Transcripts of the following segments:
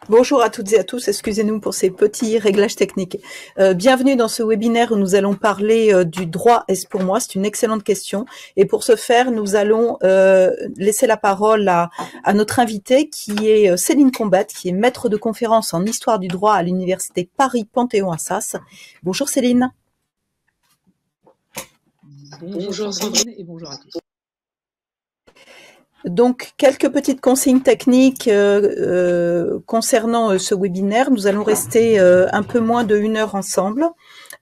Bonjour à toutes et à tous, excusez-nous pour ces petits réglages techniques. Bienvenue dans ce webinaire où nous allons parler du droit. Est-ce pour moi? C'est une excellente question. Et pour ce faire, nous allons laisser la parole à notre invitée qui est Céline Combette, qui est maître de conférence en histoire du droit à l'université Paris-Panthéon-Assas. Bonjour Céline. Bonjour Sandrine et bonjour à tous. Donc, quelques petites consignes techniques concernant ce webinaire. Nous allons rester un peu moins de 1 heure ensemble.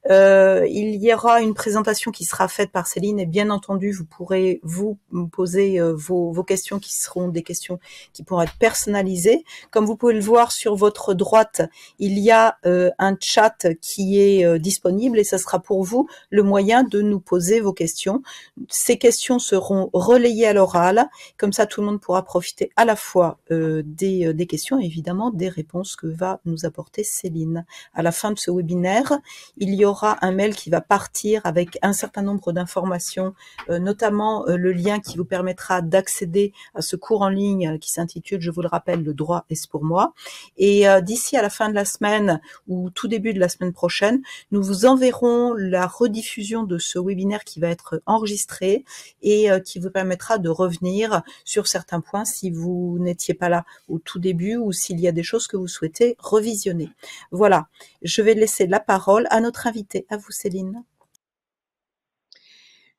Il y aura une présentation qui sera faite par Céline et bien entendu, vous pourrez vous poser vos questions qui seront des questions qui pourront être personnalisées. Comme vous pouvez le voir sur votre droite, il y a un chat qui est disponible et ça sera pour vous le moyen de nous poser vos questions. Ces questions seront relayées à l'oral, comme ça tout le monde pourra profiter à la fois des questions et évidemment des réponses que va nous apporter Céline. À la fin de ce webinaire, il y aura un mail qui va partir avec un certain nombre d'informations, notamment le lien qui vous permettra d'accéder à ce cours en ligne qui s'intitule, je vous le rappelle, Le droit est pour moi. Et d'ici à la fin de la semaine ou tout début de la semaine prochaine, nous vous enverrons la rediffusion de ce webinaire qui va être enregistré et qui vous permettra de revenir sur certains points si vous n'étiez pas là au tout début ou s'il y a des choses que vous souhaitez revisionner. Voilà, je vais laisser la parole à notre invitée. À vous Céline.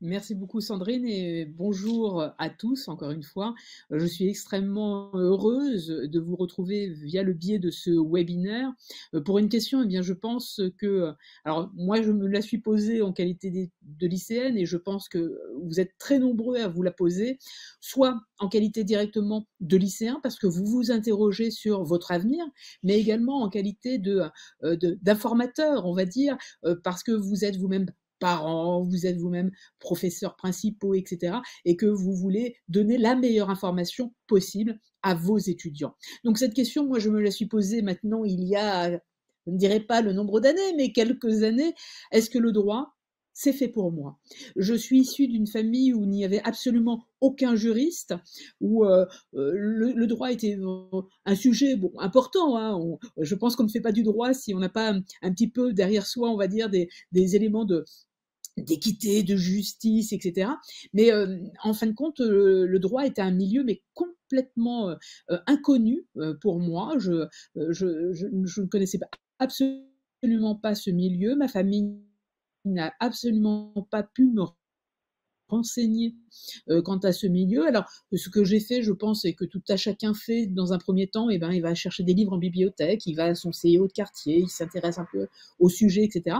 Merci beaucoup Sandrine et bonjour à tous encore une fois. Je suis extrêmement heureuse de vous retrouver via le biais de ce webinaire. Pour une question, eh bien, je pense que, alors moi je me la suis posée en qualité de lycéenne et je pense que vous êtes très nombreux à vous la poser, soit en qualité directement de lycéen parce que vous vous interrogez sur votre avenir, mais également en qualité d'informateur, on va dire, parce que vous êtes vous-même parents, vous êtes vous-même professeurs principaux, etc., et que vous voulez donner la meilleure information possible à vos étudiants. Donc cette question, moi, je me la suis posée maintenant il y a, je ne dirais pas le nombre d'années, mais quelques années. Est-ce que le droit, c'est fait pour moi? Je suis issue d'une famille où il n'y avait absolument aucun juriste, où le droit était un sujet important. Hein. Je pense qu'on ne fait pas du droit si on n'a pas un petit peu derrière soi, on va dire, des éléments d'équité, de justice, etc. Mais en fin de compte, le droit était un milieu mais complètement inconnu pour moi. Je ne connaissais pas, absolument pas ce milieu. Ma famille n'a absolument pas pu me renseigner quant à ce milieu. Alors, ce que j'ai fait, je pense, et que tout à chacun fait dans un premier temps, eh ben, il va chercher des livres en bibliothèque, il va à son CEO de quartier, il s'intéresse un peu au sujet, etc.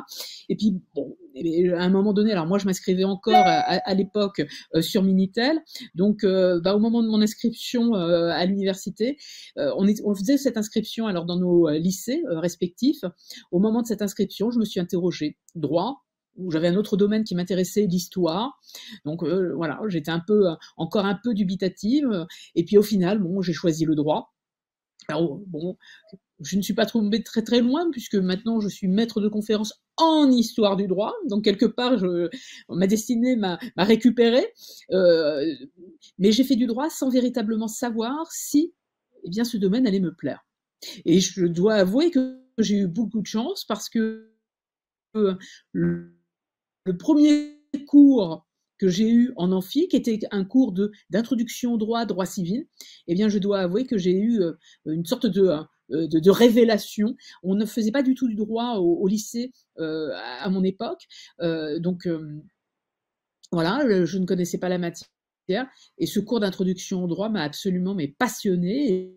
Et puis, bon, à un moment donné, alors moi, je m'inscrivais encore à l'époque sur Minitel. Donc, au moment de mon inscription à l'université, on faisait cette inscription alors dans nos lycées respectifs. Au moment de cette inscription, je me suis interrogée, droit, où j'avais un autre domaine qui m'intéressait, l'histoire. Donc voilà, j'étais encore un peu dubitative. Et puis au final, bon, j'ai choisi le droit. Alors bon, je ne suis pas tombée très très loin puisque maintenant je suis maître de conférence en histoire du droit. Donc quelque part, ma destinée m'a récupérée. Mais j'ai fait du droit sans véritablement savoir si, eh bien, ce domaine allait me plaire. Et je dois avouer que j'ai eu beaucoup de chance parce que le premier cours que j'ai eu en amphi, qui était un cours d'introduction au droit, droit civil, eh bien, je dois avouer que j'ai eu une sorte de révélation. On ne faisait pas du tout du droit au lycée à mon époque. Donc, voilà, je ne connaissais pas la matière. Et ce cours d'introduction au droit m'a absolument passionné.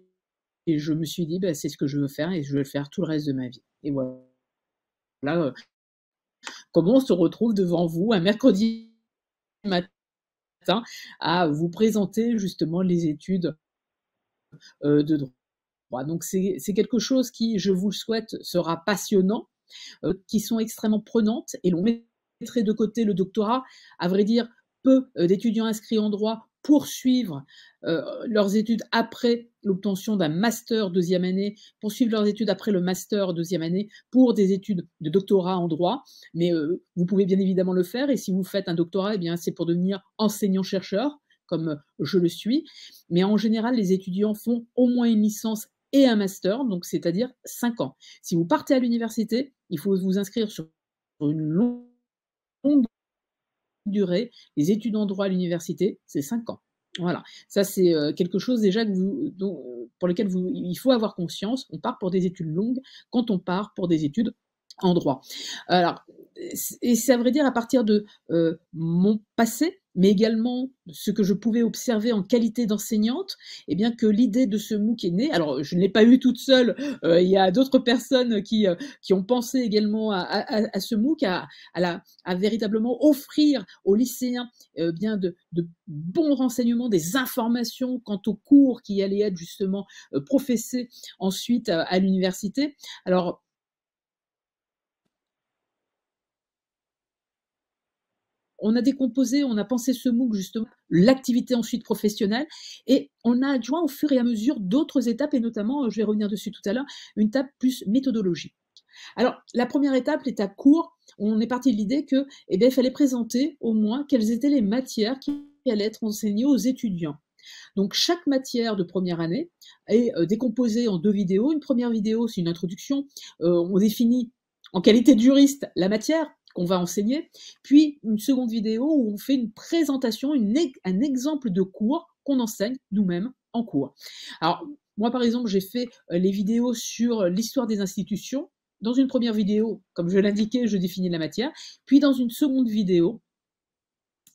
Et je me suis dit, c'est ce que je veux faire et je vais le faire tout le reste de ma vie. Et voilà. Comment on se retrouve devant vous un mercredi matin à vous présenter justement les études de droit. Donc c'est quelque chose qui, je vous le souhaite, sera passionnant, qui sont extrêmement prenantes et l'on mettrait de côté le doctorat. À vrai dire, peu d'étudiants inscrits en droit poursuivre leurs études après l'obtention d'un master deuxième année, poursuivre leurs études après le master deuxième année pour des études de doctorat en droit. Mais vous pouvez bien évidemment le faire. Et si vous faites un doctorat, eh bien c'est pour devenir enseignant-chercheur, comme je le suis. Mais en général, les étudiants font au moins une licence et un master, donc c'est-à-dire 5 ans. Si vous partez à l'université, il faut vous inscrire sur une longue durée. Les études en droit à l'université, c'est 5 ans. Voilà, ça c'est quelque chose déjà que pour lequel il faut avoir conscience. On part pour des études longues quand on part pour des études en droit. Alors, et c'est à vrai dire à partir de mon passé, mais également ce que je pouvais observer en qualité d'enseignante, eh bien que l'idée de ce MOOC est née. Alors, je ne l'ai pas eu toute seule. Il y a d'autres personnes qui ont pensé également à ce MOOC, à véritablement offrir aux lycéens bien de bons renseignements, des informations quant aux cours qui allaient être justement professés ensuite à l'université. Alors, on a décomposé, on a pensé ce MOOC justement, l'activité ensuite professionnelle, et on a adjoint au fur et à mesure d'autres étapes, et notamment, je vais revenir dessus tout à l'heure, une étape plus méthodologie. Alors, la première étape, l'étape cours, on est parti de l'idée que, eh bien, il fallait présenter au moins quelles étaient les matières qui allaient être enseignées aux étudiants. Donc, chaque matière de première année est décomposée en 2 vidéos. Une première vidéo, c'est une introduction. On définit en qualité de juriste la matière qu'on va enseigner. Puis, une seconde vidéo où on fait une présentation, un exemple de cours qu'on enseigne nous-mêmes en cours. Alors, moi, par exemple, j'ai fait les vidéos sur l'histoire des institutions. Dans une première vidéo, comme je l'indiquais, je définis la matière. Puis, dans une seconde vidéo,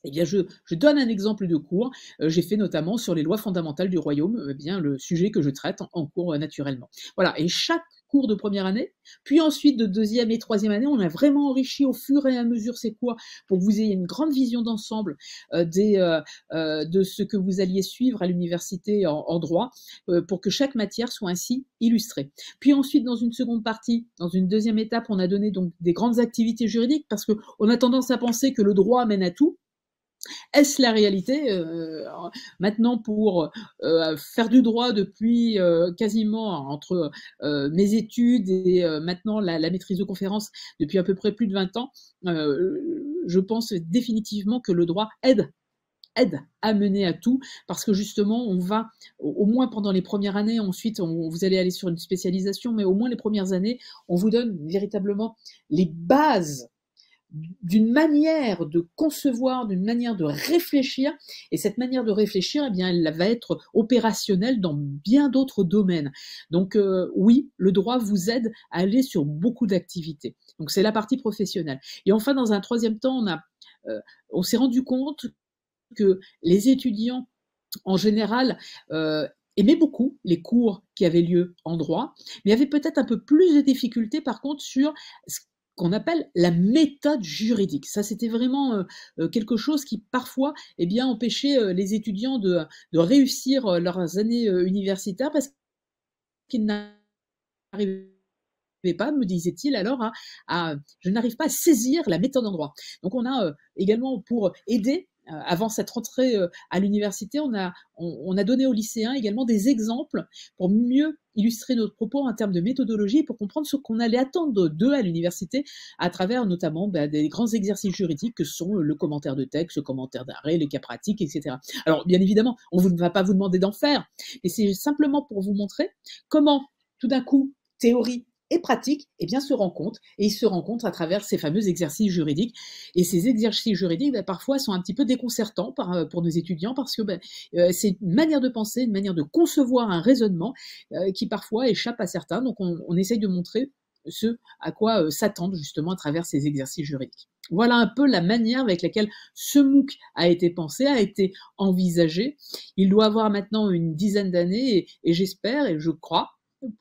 eh bien, je donne un exemple de cours. J'ai fait notamment sur les lois fondamentales du royaume, eh bien, le sujet que je traite en cours naturellement. Voilà, et chaque cours de première année, puis ensuite de deuxième et troisième année, on a vraiment enrichi au fur et à mesure ces cours pour que vous ayez une grande vision d'ensemble de ce que vous alliez suivre à l'université en droit, pour que chaque matière soit ainsi illustrée. Puis ensuite, dans une seconde partie, dans une deuxième étape, on a donné donc des grandes activités juridiques parce qu'on a tendance à penser que le droit mène à tout. Est-ce la réalité maintenant pour faire du droit depuis quasiment entre mes études et maintenant la maîtrise de conférence depuis à peu près plus de 20 ans, je pense définitivement que le droit aide à mener à tout, parce que justement, on va, au moins pendant les premières années, ensuite, vous allez aller sur une spécialisation, mais au moins les premières années, on vous donne véritablement les bases d'une manière de concevoir, d'une manière de réfléchir, et cette manière de réfléchir, eh bien, elle va être opérationnelle dans bien d'autres domaines. Donc oui, le droit vous aide à aller sur beaucoup d'activités. Donc c'est la partie professionnelle. Et enfin, dans un troisième temps, on s'est rendu compte que les étudiants, en général, aimaient beaucoup les cours qui avaient lieu en droit, mais il y avait peut-être un peu plus de difficultés, par contre, sur ce qu'on appelle la méthode juridique. Ça, c'était vraiment quelque chose qui, parfois, eh bien, empêchait les étudiants de réussir leurs années universitaires parce qu'ils n'arrivaient pas, me disait-il alors, je n'arrive pas à saisir la méthode en droit. Donc on a également, pour aider, avant cette rentrée à l'université, on a donné aux lycéens également des exemples pour mieux illustrer notre propos en termes de méthodologie, pour comprendre ce qu'on allait attendre d'eux à l'université, à travers notamment des grands exercices juridiques que sont le commentaire de texte, le commentaire d'arrêt, les cas pratiques, etc. Alors bien évidemment, on ne va pas vous demander d'en faire, mais c'est simplement pour vous montrer comment, tout d'un coup, théorie et pratique, eh bien, se rencontrent, et ils se rencontrent à travers ces fameux exercices juridiques. Et ces exercices juridiques, parfois, sont un petit peu déconcertants pour nos étudiants, parce que c'est une manière de penser, une manière de concevoir un raisonnement qui parfois échappe à certains. Donc, on essaye de montrer ce à quoi s'attendre justement à travers ces exercices juridiques. Voilà un peu la manière avec laquelle ce MOOC a été pensé, a été envisagé. Il doit avoir maintenant une dizaine d'années, et j'espère et je crois,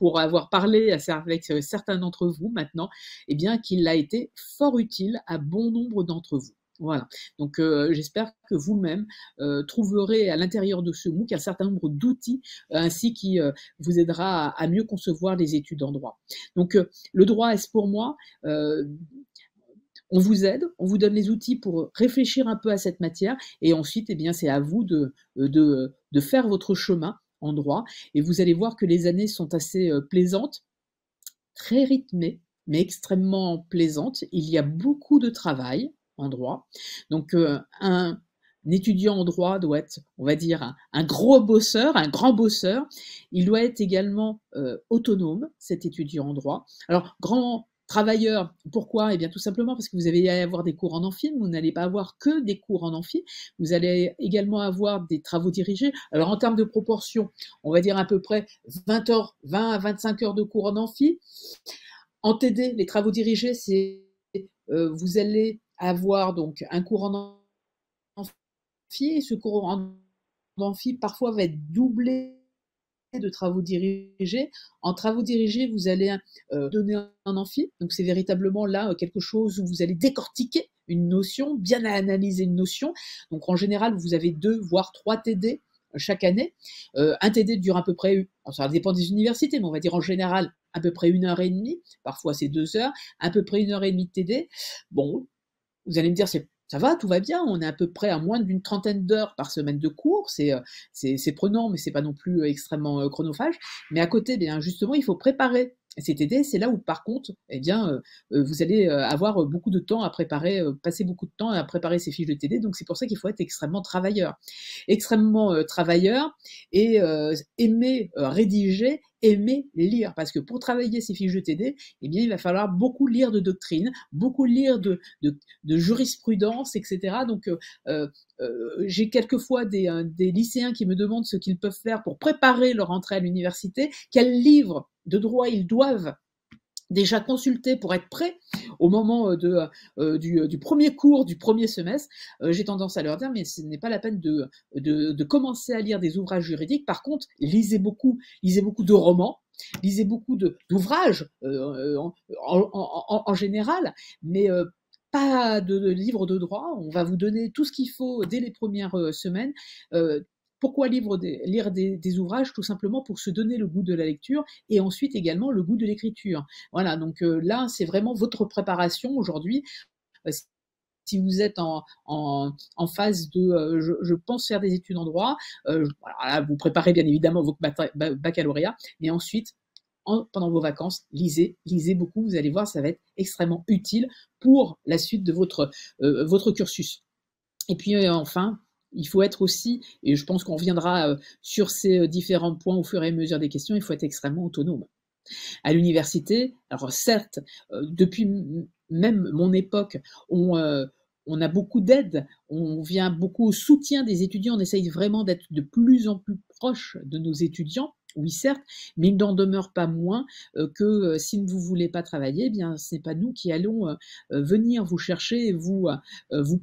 pour avoir parlé avec certains d'entre vous maintenant, eh bien qu'il a été fort utile à bon nombre d'entre vous. Voilà. Donc j'espère que vous-même trouverez à l'intérieur de ce MOOC un certain nombre d'outils ainsi qui vous aidera à mieux concevoir les études en droit. Donc le droit est pour moi on vous aide, on vous donne les outils pour réfléchir un peu à cette matière, et ensuite, eh bien, c'est à vous de faire votre chemin en droit, et vous allez voir que les années sont assez plaisantes, très rythmées, mais extrêmement plaisantes. Il y a beaucoup de travail en droit, donc étudiant en droit doit être, on va dire, un gros bosseur, un grand bosseur. Il doit être également autonome, cet étudiant en droit. Alors, grand travailleur, pourquoi? Eh bien, tout simplement parce que vous allez avoir des cours en amphi, vous n'allez pas avoir que des cours en amphi, vous allez également avoir des travaux dirigés. Alors, en termes de proportion, on va dire à peu près 20 heures, 20 à 25 heures de cours en amphi. En TD, les travaux dirigés, c'est vous allez avoir donc un cours en amphi, et ce cours en amphi parfois va être doublé de travaux dirigés. En travaux dirigés, vous allez donner un amphi, donc c'est véritablement là quelque chose où vous allez décortiquer une notion, bien analyser une notion. Donc en général, vous avez 2 voire 3 TD chaque année. Un TD dure à peu près, ça dépend des universités, mais on va dire en général à peu près 1h30, parfois c'est 2 heures, à peu près 1h30 de TD. Bon, vous allez me dire, ça va, tout va bien, on est à peu près à moins d'une trentaine d'heures par semaine de cours, c'est prenant, mais c'est pas non plus extrêmement chronophage. Mais à côté, bien justement, il faut préparer ces TD, c'est là où par contre, eh bien, vous allez avoir beaucoup de temps à préparer, passer beaucoup de temps à préparer ces fiches de TD, donc c'est pour ça qu'il faut être extrêmement travailleur. Extrêmement travailleur et aimer rédiger, aimer lire, parce que pour travailler ces fiches de TD, eh bien, il va falloir beaucoup lire de doctrine, beaucoup lire de jurisprudence, etc. Donc, j'ai quelquefois des lycéens qui me demandent ce qu'ils peuvent faire pour préparer leur entrée à l'université, quels livres de droit ils doivent déjà consulter pour être prêts au moment du premier cours, du premier semestre. J'ai tendance à leur dire, mais ce n'est pas la peine de commencer à lire des ouvrages juridiques. Par contre, lisez beaucoup de romans, lisez beaucoup d'ouvrages en général, mais pas de livres de droit. On va vous donner tout ce qu'il faut dès les premières semaines. Pourquoi lire des ouvrages? Tout simplement pour se donner le goût de la lecture et ensuite également le goût de l'écriture. Voilà, donc là, c'est vraiment votre préparation aujourd'hui. Si vous êtes en phase de je pense faire des études en droit, voilà, vous préparez bien évidemment votre baccalauréat, mais ensuite, pendant vos vacances, lisez beaucoup, vous allez voir, ça va être extrêmement utile pour la suite de votre cursus. Et puis enfin, il faut être aussi, et je pense qu'on reviendra sur ces différents points au fur et à mesure des questions, il faut être extrêmement autonome. À l'université, alors certes, depuis même mon époque, on a beaucoup d'aide, on vient beaucoup au soutien des étudiants, on essaye vraiment d'être de plus en plus proche de nos étudiants, oui certes, mais il n'en demeure pas moins que si vous ne voulez pas travailler, eh bien ce n'est pas nous qui allons venir vous chercher et vous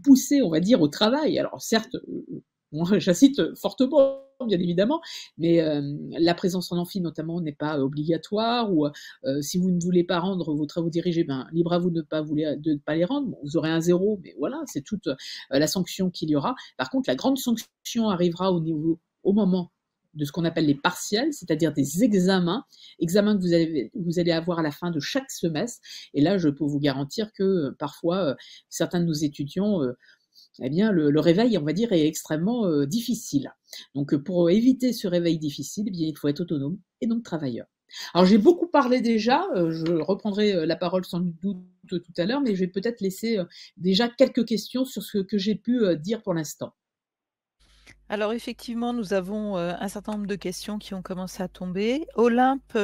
pousser, on va dire, au travail. Alors certes, moi j'incite fortement, bien évidemment, mais la présence en amphi notamment n'est pas obligatoire, ou si vous ne voulez pas rendre vos travaux dirigés, ben, libre à vous de ne pas les rendre. Bon, vous aurez un 0, mais voilà, c'est toute la sanction qu'il y aura. Par contre, la grande sanction arrivera au moment de ce qu'on appelle les partiels, c'est-à-dire des examens que vous allez avoir à la fin de chaque semestre. Et là, je peux vous garantir que parfois, certains de nos étudiants eh bien, le réveil, on va dire, est extrêmement difficile. Donc, pour éviter ce réveil difficile, eh bien, il faut être autonome et donc travailleur. Alors, j'ai beaucoup parlé déjà, je reprendrai la parole sans doute tout à l'heure, mais je vais peut-être laisser déjà quelques questions sur ce que j'ai pu dire pour l'instant. Alors effectivement, nous avons un certain nombre de questions qui ont commencé à tomber. Olympe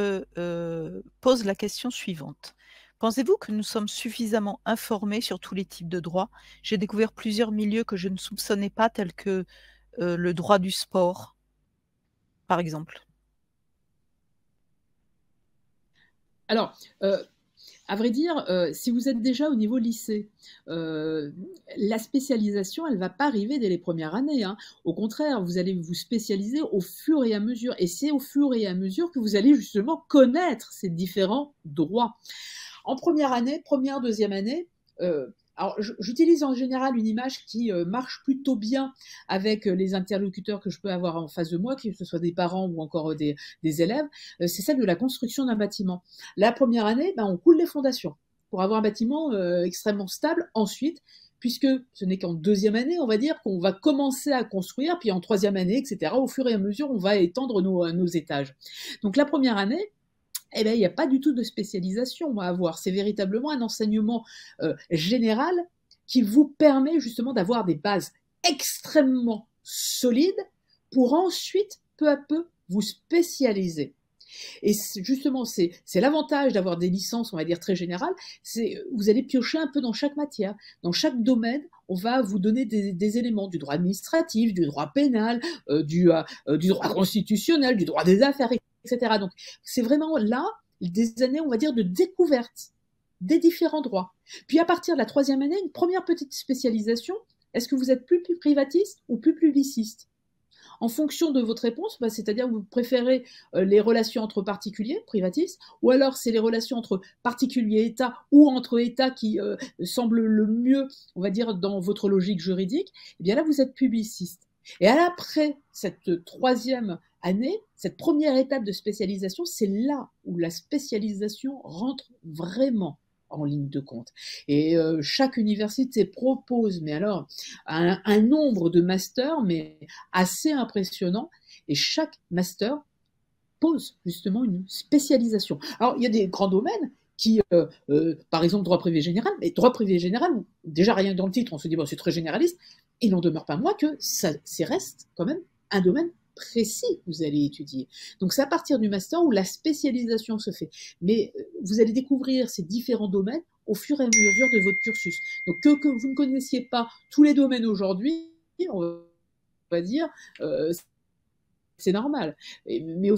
pose la question suivante. Pensez-vous que nous sommes suffisamment informés sur tous les types de droits? J'ai découvert plusieurs milieux que je ne soupçonnais pas, tels que le droit du sport, par exemple. Alors, à vrai dire, si vous êtes déjà au niveau lycée, la spécialisation, elle ne va pas arriver dès les premières années, hein. Au contraire, vous allez vous spécialiser au fur et à mesure. Et c'est au fur et à mesure que vous allez justement connaître ces différents droits. En première année, première, deuxième année, alors j'utilise en général une image qui marche plutôt bien avec les interlocuteurs que je peux avoir en face de moi, que ce soit des parents ou encore des élèves, c'est celle de la construction d'un bâtiment. La première année, ben, on coule les fondations pour avoir un bâtiment extrêmement stable. Ensuite, puisque ce n'est qu'en deuxième année, on va dire, qu'on va commencer à construire, puis en troisième année, etc., au fur et à mesure, on va étendre nos étages. Donc la première année, eh bien, il n'y a pas du tout de spécialisation à avoir. C'est véritablement un enseignement général qui vous permet justement d'avoir des bases extrêmement solide pour ensuite, peu à peu, vous spécialiser. Et justement, c'est l'avantage d'avoir des licences, on va dire, très générales, c'est vous allez piocher un peu dans chaque matière. Dans chaque domaine, on va vous donner des éléments du droit administratif, du droit pénal, du droit constitutionnel, du droit des affaires, etc. Donc, c'est vraiment là des années, on va dire, de découverte des différents droits. Puis à partir de la 3e année, une première petite spécialisation. Est-ce que vous êtes plus privatiste ou plus publiciste? En fonction de votre réponse, c'est-à-dire que vous préférez les relations entre particuliers, privatistes, ou alors c'est les relations entre particuliers et État ou entre États qui semblent le mieux, on va dire, dans votre logique juridique, eh bien là, vous êtes publiciste. Et après cette 3e année, cette première étape de spécialisation, c'est là où la spécialisation rentre vraiment en ligne de compte. Et chaque université propose, mais alors, un nombre de masters, mais assez impressionnant. Et chaque master pose justement une spécialisation. Alors, il y a des grands domaines qui, par exemple, droit privé général, mais droit privé général, déjà rien que dans le titre, on se dit, bon, c'est très généraliste, il n'en demeure pas moins que ça reste quand même un domaine précis que vous allez étudier. Donc c'est à partir du master où la spécialisation se fait. Mais vous allez découvrir ces différents domaines au fur et à mesure de votre cursus. Donc que vous ne connaissiez pas tous les domaines aujourd'hui, on va dire, c'est normal. Mais au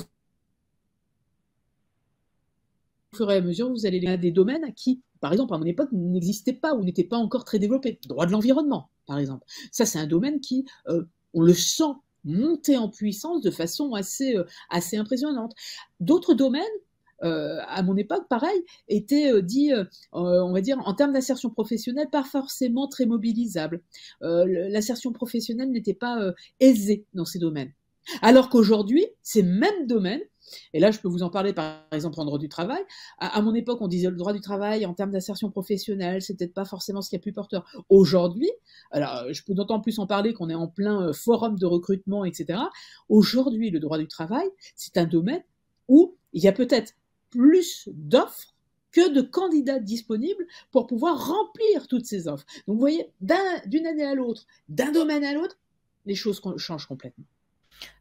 fur et à mesure, vous allez aller à des domaines qui, par exemple, à mon époque, n'existaient pas ou n'étaient pas encore très développés. Droit de l'environnement, par exemple. Ça, c'est un domaine qui, on le sent monter en puissance de façon assez impressionnante. D'autres domaines, à mon époque, pareil, étaient dits, on va dire, en termes d'insertion professionnelle, pas forcément très mobilisables. L'insertion professionnelle n'était pas aisée dans ces domaines. Alors qu'aujourd'hui, ces mêmes domaines, et là je peux vous en parler par exemple en droit du travail, à mon époque on disait le droit du travail en termes d'insertion professionnelle, c'est peut-être pas forcément ce qu'il y a plus porteur. Aujourd'hui, alors je peux d'autant plus en parler qu'on est en plein forum de recrutement, etc. Aujourd'hui, le droit du travail, c'est un domaine où il y a peut-être plus d'offres que de candidats disponibles pour pouvoir remplir toutes ces offres. Donc vous voyez, d'une année à l'autre, d'un domaine à l'autre, les choses changent complètement.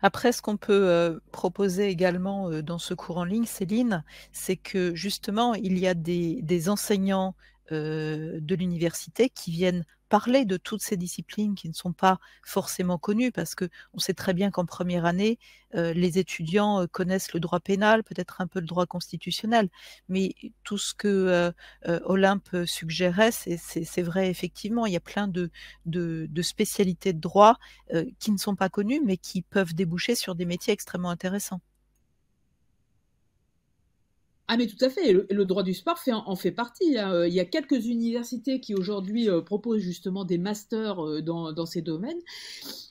Après, ce qu'on peut proposer également dans ce cours en ligne, Céline, c'est que justement, il y a des enseignants de l'université qui viennent parler de toutes ces disciplines qui ne sont pas forcément connues, parce que on sait très bien qu'en première année, les étudiants connaissent le droit pénal, peut-être un peu le droit constitutionnel, mais tout ce que Olympe suggérait, c'est vrai effectivement, il y a plein de spécialités de droit qui ne sont pas connues, mais qui peuvent déboucher sur des métiers extrêmement intéressants. Ah mais tout à fait, le droit du sport en fait partie, hein. Il y a quelques universités qui aujourd'hui proposent justement des masters dans ces domaines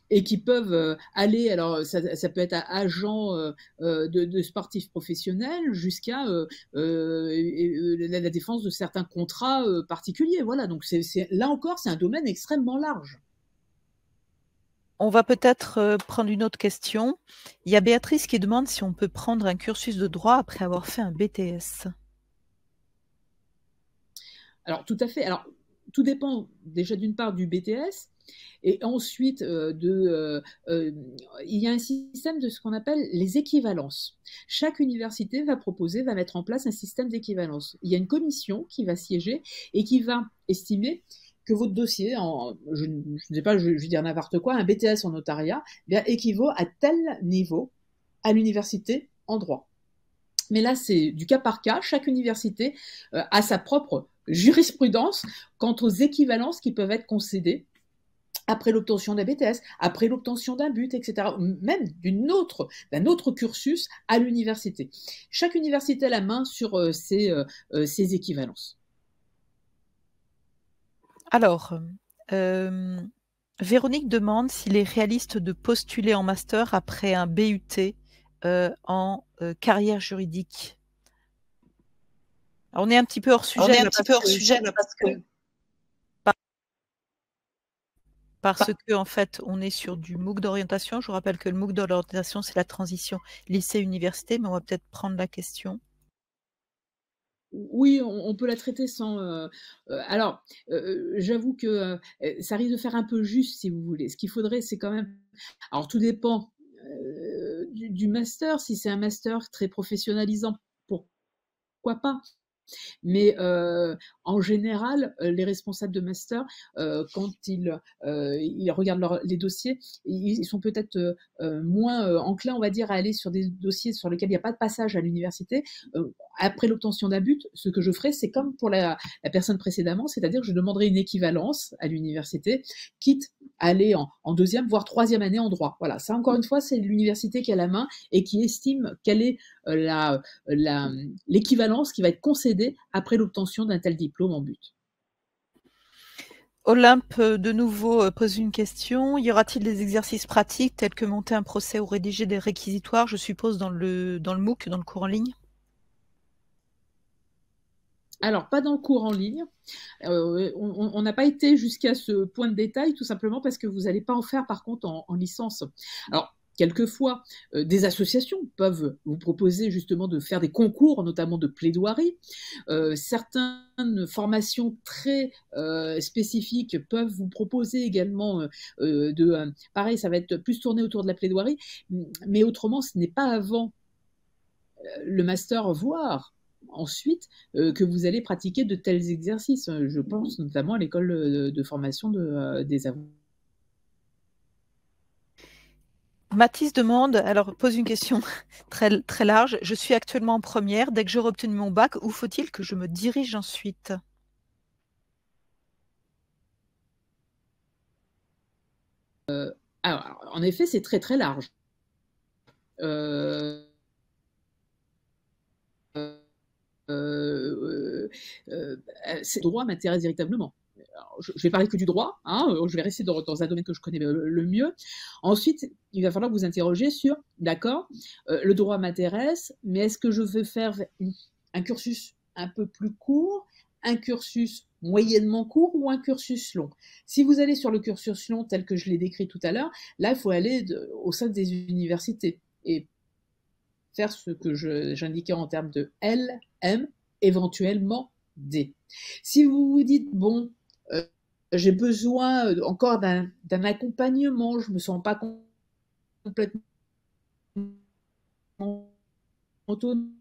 et qui peuvent aller, alors ça peut être à agent de sportifs professionnels jusqu'à la défense de certains contrats particuliers. Voilà, donc là encore, c'est un domaine extrêmement large. On va peut-être prendre une autre question. Il y a Béatrice qui demande si on peut prendre un cursus de droit après avoir fait un BTS. Alors tout à fait. Alors tout dépend déjà d'une part du BTS et ensuite il y a un système de ce qu'on appelle les équivalences. Chaque université va mettre en place un système d'équivalence. Il y a une commission qui va siéger et qui va estimer que votre dossier, je ne sais pas, je vais dire n'importe quoi, un BTS en notariat, équivaut à tel niveau à l'université en droit. Mais là, c'est du cas par cas. Chaque université a sa propre jurisprudence quant aux équivalences qui peuvent être concédées après l'obtention d'un BTS, après l'obtention d'un but, etc., même d'un autre cursus à l'université. Chaque université a la main sur ces équivalences. Alors, Véronique demande s'il est réaliste de postuler en master après un BUT en carrière juridique. Alors, on est un petit peu hors sujet. Parce que en fait, on est sur du MOOC d'orientation. Je vous rappelle que le MOOC d'orientation, c'est la transition lycée-université, mais on va peut-être prendre la question. Oui, on peut la traiter sans, alors, j'avoue que, ça risque de faire un peu juste, si vous voulez. Ce qu'il faudrait, c'est quand même, alors tout dépend, du master. Si c'est un master très professionnalisant, pourquoi pas? Mais en général, les responsables de master, quand ils regardent les dossiers, ils sont peut-être moins enclins, on va dire, à aller sur des dossiers sur lesquels il n'y a pas de passage à l'université. Après l'obtention d'un but, ce que je ferai, c'est comme pour la personne précédemment, c'est-à-dire que je demanderai une équivalence à l'université, quitte à aller en deuxième, voire troisième année en droit. Voilà, ça encore une fois, c'est l'université qui a la main et qui estime quelle est l'équivalence qui va être concédée après l'obtention d'un tel diplôme en but. Olympe, de nouveau, pose une question. Y aura-t-il des exercices pratiques tels que monter un procès ou rédiger des réquisitoires, je suppose, dans le MOOC, dans le cours en ligne? Alors, pas dans le cours en ligne. On n'a pas été jusqu'à ce point de détail, tout simplement parce que vous n'allez pas en faire, par contre, en licence. Alors, quelquefois, des associations peuvent vous proposer justement de faire des concours, notamment de plaidoirie. Certaines formations très spécifiques peuvent vous proposer également pareil, ça va être plus tourné autour de la plaidoirie, mais autrement, ce n'est pas avant le master, voire ensuite, que vous allez pratiquer de tels exercices. Je pense notamment à l'école de formation des avocats. Mathis demande, alors pose une question très, très large. Je suis actuellement en première. Dès que j'aurai obtenu mon bac, où faut-il que je me dirige ensuite? Alors, en effet, c'est très très large. Euh, le droit m'intéresse véritablement. Alors, je vais parler que du droit, hein, je vais rester dans un domaine que je connais le mieux. Ensuite, il va falloir vous interroger sur, d'accord, le droit m'intéresse, mais est-ce que je veux faire un cursus un peu plus court, un cursus moyennement court ou un cursus long? Si vous allez sur le cursus long tel que je l'ai décrit tout à l'heure, là, il faut aller au sein des universités et faire ce que j'indiquais en termes de L, M, éventuellement D. Si vous vous dites, bon, j'ai besoin encore d'un accompagnement, je ne me sens pas complètement autonome,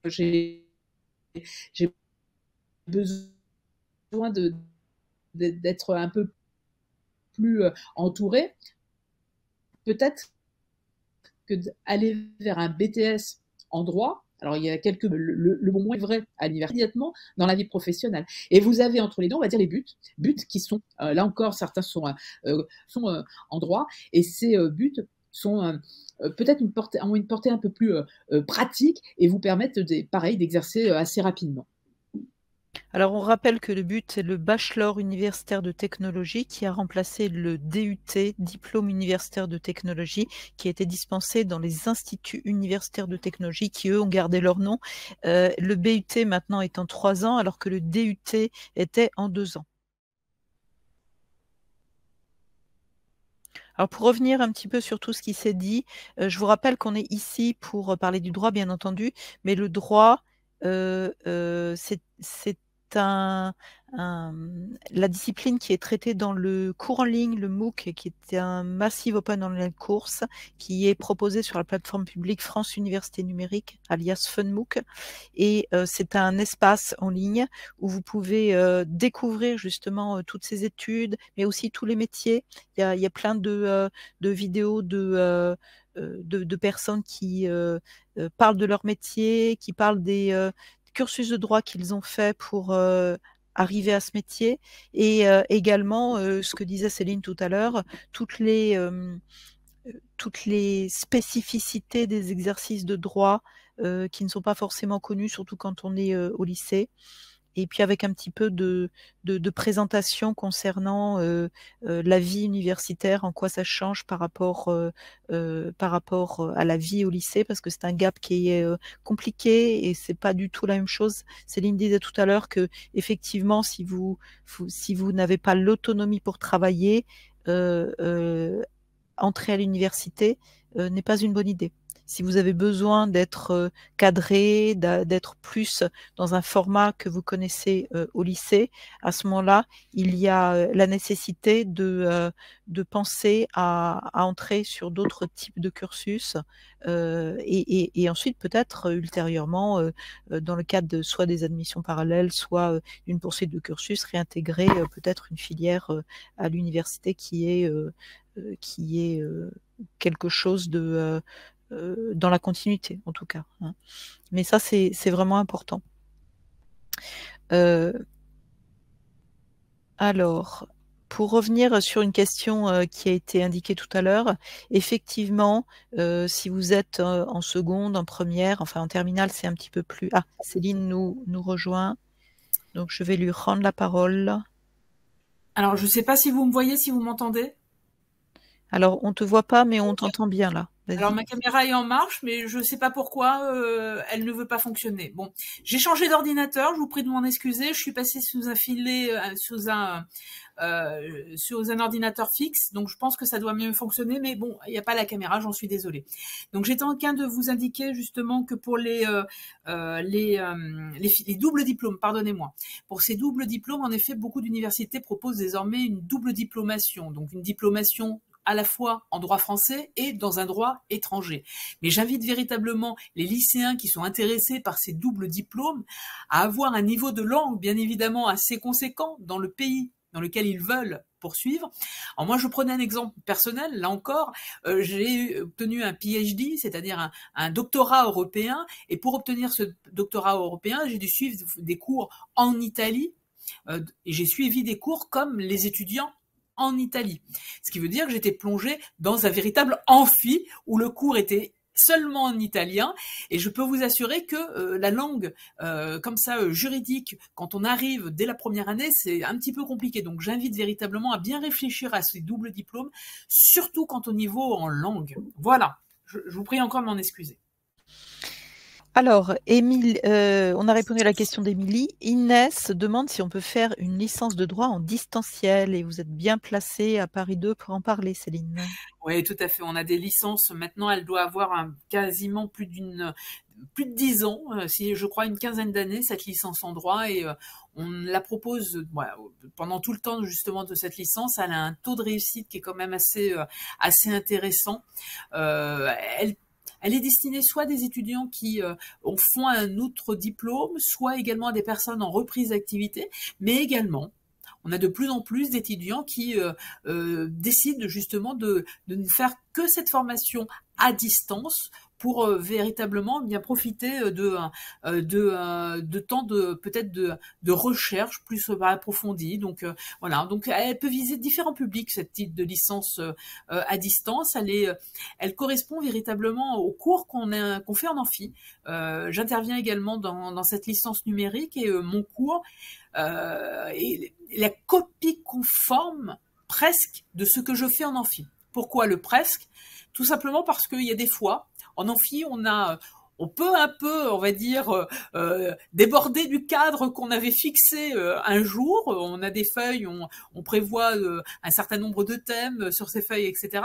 j'ai besoin d'être un peu plus entouré, peut-être que d'aller vers un BTS en droit. Alors, il y a le bon moins vrai à l'université, immédiatement dans la vie professionnelle. Et vous avez entre les deux, on va dire, les buts qui sont, là encore, certains sont en droit, et ces buts sont peut-être ont une portée un peu plus pratique et vous permettent, pareil, d'exercer assez rapidement. Alors, on rappelle que le but, c'est le bachelor universitaire de technologie qui a remplacé le DUT, diplôme universitaire de technologie, qui a été dispensé dans les instituts universitaires de technologie qui, eux, ont gardé leur nom. Le BUT, maintenant, est en 3 ans, alors que le DUT était en 2 ans. Alors, pour revenir un petit peu sur tout ce qui s'est dit, je vous rappelle qu'on est ici pour parler du droit, bien entendu, mais le droit, c'est la discipline qui est traitée dans le cours en ligne, le MOOC, qui est un Massive Open Online Course, qui est proposé sur la plateforme publique France Université Numérique, alias FunMOOC. Et c'est un espace en ligne où vous pouvez découvrir justement toutes ces études, mais aussi tous les métiers. Il y a plein de vidéos de personnes qui parlent de leur métier, qui parlent des cursus de droit qu'ils ont fait pour arriver à ce métier, et également ce que disait Céline tout à l'heure, toutes les spécificités des exercices de droit qui ne sont pas forcément connus, surtout quand on est au lycée. Et puis avec un petit peu de présentation concernant la vie universitaire, en quoi ça change par rapport à la vie au lycée, parce que c'est un gap qui est compliqué et c'est pas du tout la même chose. Céline disait tout à l'heure que effectivement, si vous n'avez pas l'autonomie pour travailler, entrer à l'université n'est pas une bonne idée. Si vous avez besoin d'être cadré, d'être plus dans un format que vous connaissez au lycée, à ce moment-là, il y a la nécessité de penser à entrer sur d'autres types de cursus et ensuite peut-être ultérieurement, dans le cadre de soit des admissions parallèles, soit une poursuite de cursus, réintégrer peut-être une filière à l'université qui est quelque chose de dans la continuité en tout cas. Hein. Mais ça c'est vraiment important. Alors, pour revenir sur une question qui a été indiquée tout à l'heure, effectivement, si vous êtes en seconde, en première, enfin en terminale, c'est un petit peu plus... Ah, Céline nous rejoint, donc je vais lui rendre la parole. Alors, je ne sais pas si vous me voyez, si vous m'entendez. Alors, on ne te voit pas, mais on t'entend bien là. Alors, ma caméra est en marche, mais je ne sais pas pourquoi elle ne veut pas fonctionner. Bon, j'ai changé d'ordinateur, je vous prie de m'en excuser. Je suis passée sous un filet, sous un ordinateur fixe, donc je pense que ça doit mieux fonctionner, mais bon, il n'y a pas la caméra, j'en suis désolée. Donc j'étais en train de vous indiquer justement que pour les doubles diplômes, pardonnez-moi, pour ces doubles diplômes, en effet, beaucoup d'universités proposent désormais une double diplomation, donc une diplomation à la fois en droit français et dans un droit étranger. Mais j'invite véritablement les lycéens qui sont intéressés par ces doubles diplômes à avoir un niveau de langue, bien évidemment, assez conséquent dans le pays dans lequel ils veulent poursuivre. Alors moi, je prenais un exemple personnel, là encore, j'ai obtenu un PhD, c'est-à-dire un doctorat européen, et pour obtenir ce doctorat européen, j'ai dû suivre des cours en Italie, et j'ai suivi des cours comme les étudiants en Italie. Ce qui veut dire que j'étais plongée dans un véritable amphi où le cours était seulement en italien, et je peux vous assurer que la langue comme ça juridique, quand on arrive dès la première année, c'est un petit peu compliqué. Donc j'invite véritablement à bien réfléchir à ces doubles diplômes, surtout quand au niveau en langue. Voilà, je vous prie encore de m'en excuser. Alors, Émile, on a répondu à la question d'Émilie. Inès demande si on peut faire une licence de droit en distanciel, et vous êtes bien placée à Paris 2 pour en parler, Céline. Oui, tout à fait. On a des licences. Maintenant, elle doit avoir quasiment plus de 10 ans, si je crois une quinzaine d'années, cette licence en droit, et on la propose pendant tout le temps justement de cette licence. Elle a un taux de réussite qui est quand même assez intéressant. Elle est destinée soit à des étudiants qui font un autre diplôme, soit également à des personnes en reprise d'activité, mais également on a de plus en plus d'étudiants qui décident justement de ne faire que cette formation à distance pour véritablement bien profiter de temps de peut-être de recherche plus approfondie. Donc voilà, donc elle peut viser différents publics, cette type de licence à distance. Elle correspond véritablement aux cours qu'on fait en amphi. J'interviens également dans cette licence numérique, et mon cours est la copie conforme presque de ce que je fais en amphi. Pourquoi le presque? Tout simplement parce qu'il y a des fois, en amphi, on peut un peu, on va dire, déborder du cadre qu'on avait fixé un jour. On a des feuilles, on prévoit un certain nombre de thèmes sur ces feuilles, etc.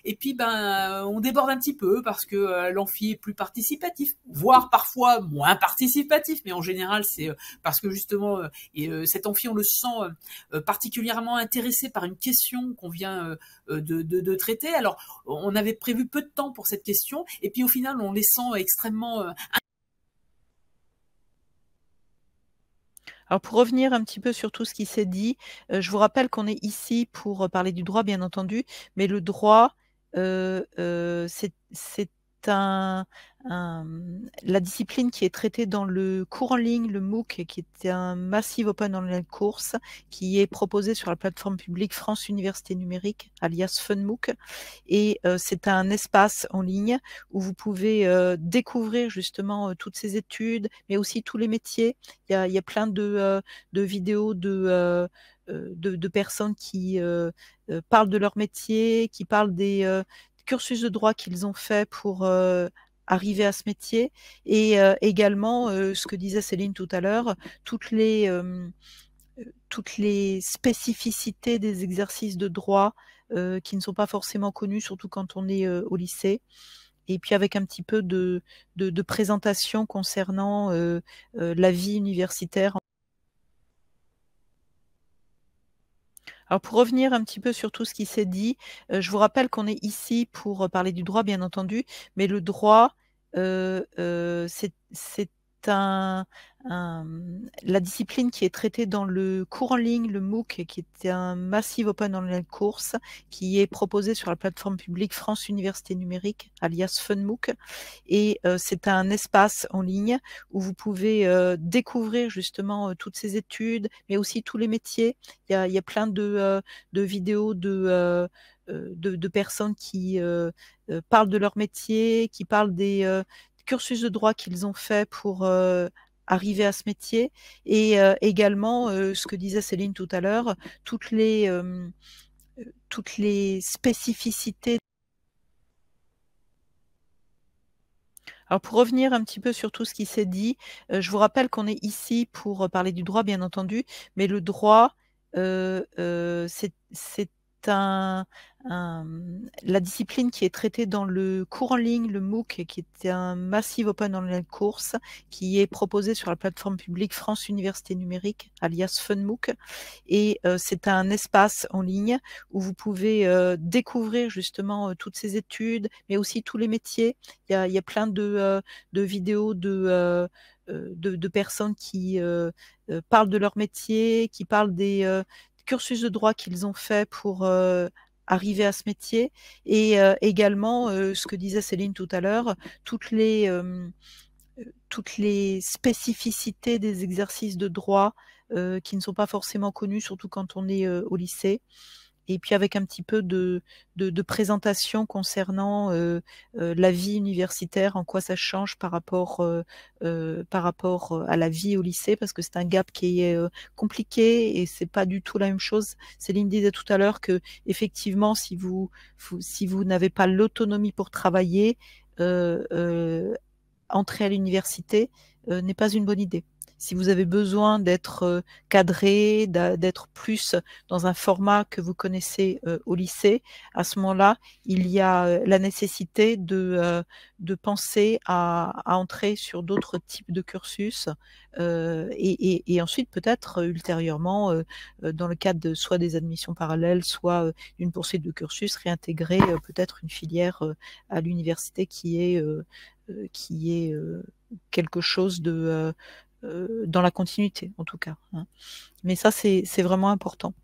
Et puis, on déborde un petit peu parce que l'amphi est plus participatif, voire parfois moins participatif, mais en général, c'est parce que justement, cet amphi, on le sent particulièrement intéressé par une question qu'on vient de traiter. Alors, on avait prévu peu de temps pour cette question, et puis au final, on les sent extrêmement... Alors pour revenir un petit peu sur tout ce qui s'est dit, je vous rappelle qu'on est ici pour parler du droit, bien entendu, mais le droit, c'est la discipline qui est traitée dans le cours en ligne, le MOOC, qui est un Massive Open Online Course, qui est proposé sur la plateforme publique France Université Numérique, alias FunMOOC. Et c'est un espace en ligne où vous pouvez découvrir justement toutes ces études, mais aussi tous les métiers. Il y a plein de vidéos de personnes qui parlent de leur métier, qui parlent des cursus de droit qu'ils ont fait pour arriver à ce métier, et également ce que disait Céline tout à l'heure, toutes les spécificités des exercices de droit qui ne sont pas forcément connus, surtout quand on est au lycée. et puis avec un petit peu de présentation concernant la vie universitaire. Alors pour revenir un petit peu sur tout ce qui s'est dit, je vous rappelle qu'on est ici pour parler du droit, bien entendu, mais le droit, c'est la discipline qui est traitée dans le cours en ligne, le MOOC, qui est un Massive Open Online Course, qui est proposé sur la plateforme publique France Université Numérique, alias FunMOOC. Et c'est un espace en ligne où vous pouvez découvrir justement toutes ces études, mais aussi tous les métiers. Il y a plein de vidéos de personnes qui parlent de leur métier, qui parlent des cursus de droit qu'ils ont fait pour arriver à ce métier, et également ce que disait Céline tout à l'heure, toutes les spécificités. Alors pour revenir un petit peu sur tout ce qui s'est dit, je vous rappelle qu'on est ici pour parler du droit, bien entendu, mais le droit, c'est la discipline qui est traitée dans le cours en ligne, le MOOC, qui est un Massive Open Online Course, qui est proposé sur la plateforme publique France Université Numérique, alias FunMOOC. Et c'est un espace en ligne où vous pouvez découvrir justement toutes ces études, mais aussi tous les métiers. Il y a plein de vidéos de personnes qui parlent de leur métier, qui parlent des cursus de droit qu'ils ont fait pour arriver à ce métier, et également ce que disait Céline tout à l'heure, toutes les spécificités des exercices de droit qui ne sont pas forcément connus, surtout quand on est au lycée. Et puis avec un petit peu de présentation concernant la vie universitaire, en quoi ça change par rapport à la vie au lycée, parce que c'est un gap qui est compliqué et c'est pas du tout la même chose. Céline disait tout à l'heure que effectivement, si vous n'avez pas l'autonomie pour travailler, entrer à l'université n'est pas une bonne idée. Si vous avez besoin d'être cadré, d'être plus dans un format que vous connaissez au lycée, à ce moment-là, il y a la nécessité de penser à entrer sur d'autres types de cursus et ensuite peut-être ultérieurement, dans le cadre de soit des admissions parallèles, soit une poursuite de cursus, réintégrer peut-être une filière à l'université qui est quelque chose de dans la continuité, en tout cas. Hein. Mais ça, c'est vraiment important.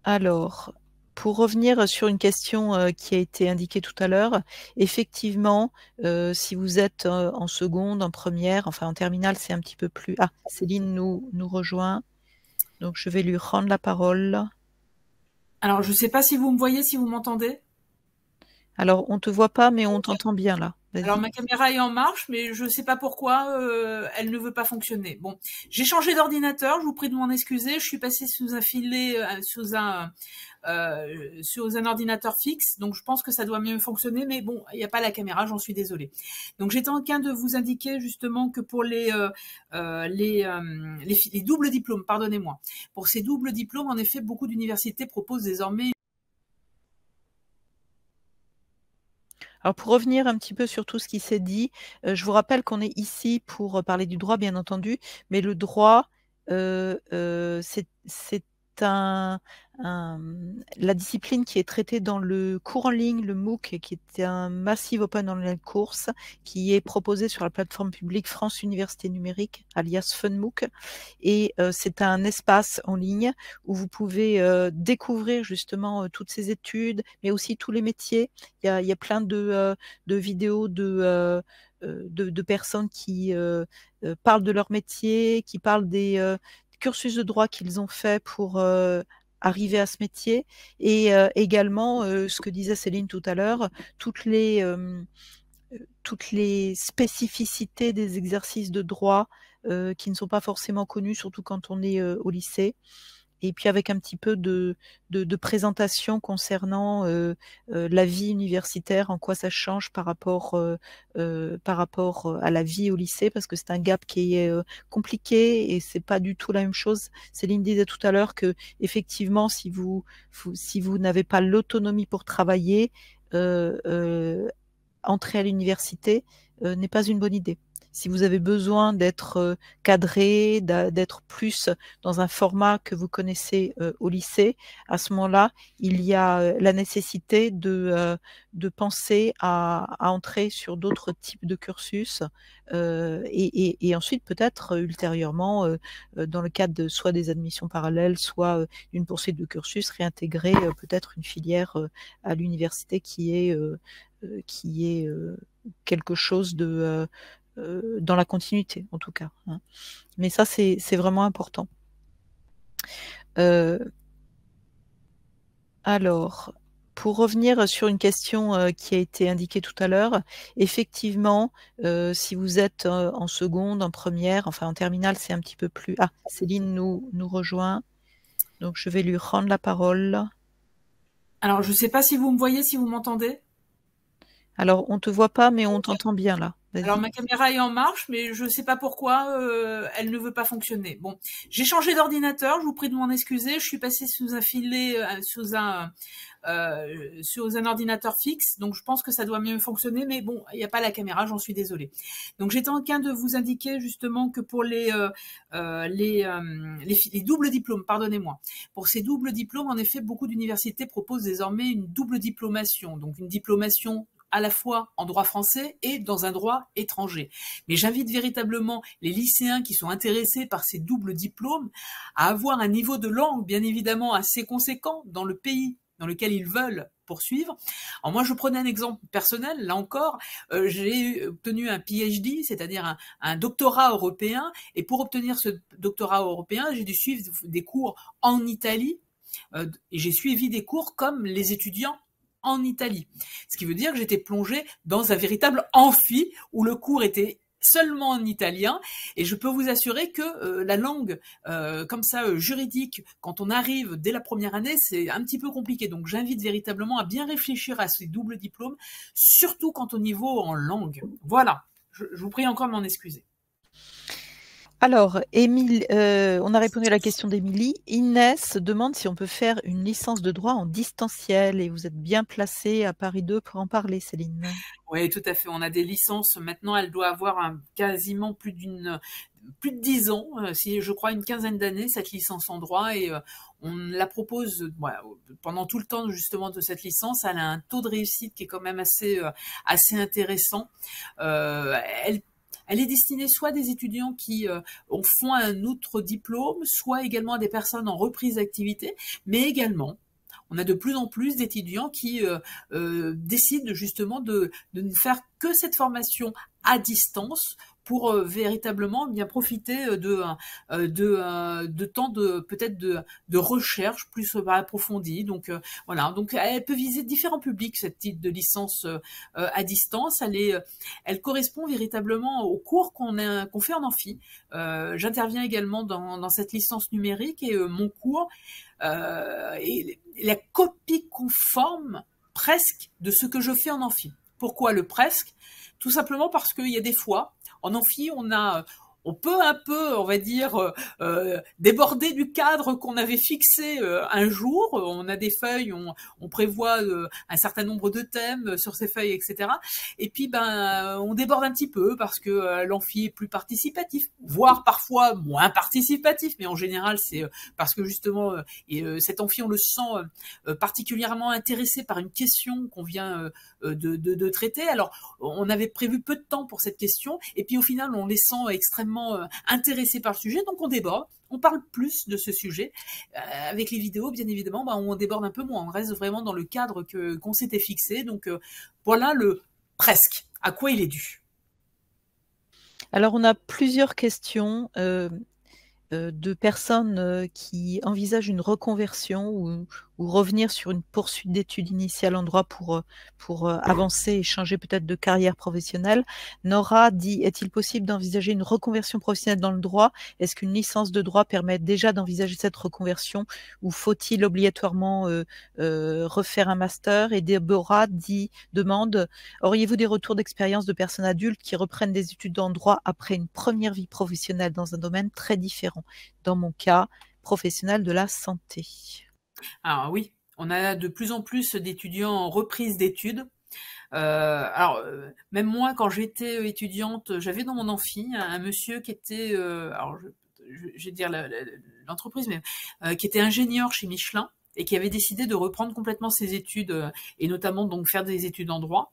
Alors, pour revenir sur une question qui a été indiquée tout à l'heure, effectivement, si vous êtes en seconde, en première, enfin en terminale, c'est un petit peu plus... Ah, Céline nous rejoint, donc je vais lui rendre la parole. Alors, je ne sais pas si vous me voyez, si vous m'entendez. Alors, on ne te voit pas, mais on t'entend bien là. Alors ma caméra est en marche, mais je ne sais pas pourquoi elle ne veut pas fonctionner. Bon, j'ai changé d'ordinateur, je vous prie de m'en excuser. Je suis passée sous un filet, sous un ordinateur fixe, donc je pense que ça doit mieux fonctionner. Mais bon, il n'y a pas la caméra, j'en suis désolée. Donc j'étais en train de vous indiquer justement que pour les doubles diplômes, pardonnez-moi, pour ces doubles diplômes, en effet, beaucoup d'universités proposent désormais. Alors pour revenir un petit peu sur tout ce qui s'est dit, je vous rappelle qu'on est ici pour parler du droit, bien entendu, mais le droit, c'est la discipline qui est traitée dans le cours en ligne, le MOOC, qui est un Massive Open Online Course, qui est proposé sur la plateforme publique France Université Numérique, alias FunMOOC. Et c'est un espace en ligne où vous pouvez découvrir justement toutes ces études, mais aussi tous les métiers. Il y a plein de vidéos de personnes qui parlent de leur métier, qui parlent des cursus de droit qu'ils ont fait pour arriver à ce métier, et également ce que disait Céline tout à l'heure, toutes les spécificités des exercices de droit qui ne sont pas forcément connus, surtout quand on est au lycée. et puis avec un petit peu de présentation concernant la vie universitaire, en quoi ça change par rapport à la vie au lycée, parce que c'est un gap qui est compliqué et c'est pas du tout la même chose. Céline disait tout à l'heure que effectivement, si vous n'avez pas l'autonomie pour travailler, entrer à l'université n'est pas une bonne idée. Si vous avez besoin d'être cadré, d'être plus dans un format que vous connaissez au lycée, à ce moment-là, il y a la nécessité de penser à entrer sur d'autres types de cursus et ensuite peut-être ultérieurement, dans le cadre de soit des admissions parallèles, soit une poursuite de cursus, réintégrer peut-être une filière à l'université qui est quelque chose de dans la continuité, en tout cas. Hein. Mais ça, c'est vraiment important. Alors, pour revenir sur une question qui a été indiquée tout à l'heure, effectivement, si vous êtes en seconde, en première, enfin en terminale, c'est un petit peu plus... Ah, Céline nous rejoint, donc je vais lui rendre la parole. Alors, je ne sais pas si vous me voyez, si vous m'entendez. Alors, on ne te voit pas, mais on t'entend bien là. Alors ma caméra est en marche, mais je ne sais pas pourquoi elle ne veut pas fonctionner. Bon, j'ai changé d'ordinateur, je vous prie de m'en excuser. Je suis passée sous un filet, sous un ordinateur fixe, donc je pense que ça doit mieux fonctionner. Mais bon, il n'y a pas la caméra, j'en suis désolée. Donc j'étais en train de vous indiquer justement que pour les doubles diplômes, pardonnez-moi, pour ces doubles diplômes, en effet, beaucoup d'universités proposent désormais une double diplomation, donc une diplomation à la fois en droit français et dans un droit étranger. Mais j'invite véritablement les lycéens qui sont intéressés par ces doubles diplômes à avoir un niveau de langue, bien évidemment, assez conséquent dans le pays dans lequel ils veulent poursuivre. Alors moi, je prenais un exemple personnel, là encore, j'ai obtenu un PhD, c'est-à-dire un doctorat européen, et pour obtenir ce doctorat européen, j'ai dû suivre des cours en Italie, et j'ai suivi des cours comme les étudiants en Italie. Ce qui veut dire que j'étais plongée dans un véritable amphi où le cours était seulement en italien, et je peux vous assurer que la langue comme ça juridique, quand on arrive dès la première année, c'est un petit peu compliqué. Donc j'invite véritablement à bien réfléchir à ces doubles diplômes, surtout quand au niveau en langue. Voilà, je vous prie encore de m'en excuser. Alors, Émile, on a répondu à la question d'Émilie. Inès demande si on peut faire une licence de droit en distanciel, et vous êtes bien placée à Paris 2 pour en parler, Céline. Oui, tout à fait. On a des licences. Maintenant, elle doit avoir quasiment plus de 10 ans, si je crois une quinzaine d'années, cette licence en droit, et on la propose pendant tout le temps justement de cette licence. Elle a un taux de réussite qui est quand même assez intéressant. Elle est destinée soit à des étudiants qui font un autre diplôme, soit également à des personnes en reprise d'activité, mais également on a de plus en plus d'étudiants qui décident justement de ne faire que cette formation à distance pour véritablement bien profiter de temps peut-être de recherche plus approfondie. Donc voilà, donc elle peut viser différents publics, cette type de licence à distance. Elle correspond véritablement aux cours qu'on fait en amphi. J'interviens également dans cette licence numérique, et mon cours est la copie conforme presque de ce que je fais en amphi. Pourquoi le presque? Tout simplement parce qu'il y a des fois, en amphi, on peut un peu, on va dire, déborder du cadre qu'on avait fixé un jour. On a des feuilles, on prévoit un certain nombre de thèmes sur ces feuilles, etc. Et puis, on déborde un petit peu parce que l'amphi est plus participatif, voire parfois moins participatif, mais en général, c'est parce que justement, cet amphi, on le sent particulièrement intéressé par une question qu'on vient de traiter. Alors, on avait prévu peu de temps pour cette question, et puis au final, on les sent extrêmement intéressés par le sujet, donc on déborde, on parle plus de ce sujet. Avec les vidéos, bien évidemment, on déborde un peu moins, on reste vraiment dans le cadre qu'on s'était fixé. Donc voilà le presque, à quoi il est dû. Alors on a plusieurs questions de personnes qui envisagent une reconversion ou ou revenir sur une poursuite d'études initiales en droit pour avancer et changer peut-être de carrière professionnelle. Nora dit, est-il possible d'envisager une reconversion professionnelle dans le droit? Est-ce qu'une licence de droit permet déjà d'envisager cette reconversion ou faut-il obligatoirement refaire un master? Et Déborah demande, auriez-vous des retours d'expérience de personnes adultes qui reprennent des études en droit après une première vie professionnelle dans un domaine très différent? Dans mon cas, professionnel de la santé. Alors oui, on a de plus en plus d'étudiants en reprise d'études. Même moi, quand j'étais étudiante, j'avais dans mon amphi un monsieur qui était, alors je vais dire l'entreprise, mais qui était ingénieur chez Michelin et qui avait décidé de reprendre complètement ses études et notamment donc faire des études en droit.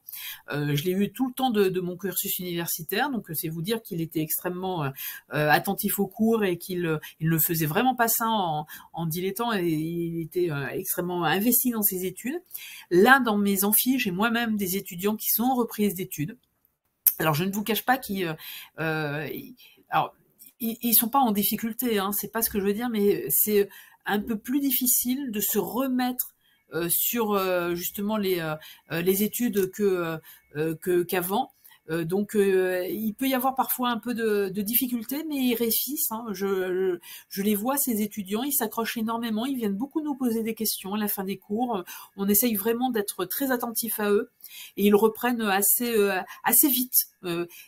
Je l'ai eu tout le temps de mon cursus universitaire, donc c'est vous dire qu'il était extrêmement attentif aux cours et qu'il il ne faisait vraiment pas ça en dilettant et il était extrêmement investi dans ses études. Là, dans mes amphis, j'ai moi-même des étudiants qui sont en reprise d'études. Alors, je ne vous cache pas qu'ils ils sont pas en difficulté, hein, c'est pas ce que je veux dire, mais c'est un peu plus difficile de se remettre sur justement les études qu'avant. Donc il peut y avoir parfois un peu de difficultés, mais ils réussissent. Hein. Je les vois, ces étudiants, ils s'accrochent énormément, ils viennent beaucoup nous poser des questions à la fin des cours. On essaye vraiment d'être très attentif à eux et ils reprennent assez vite.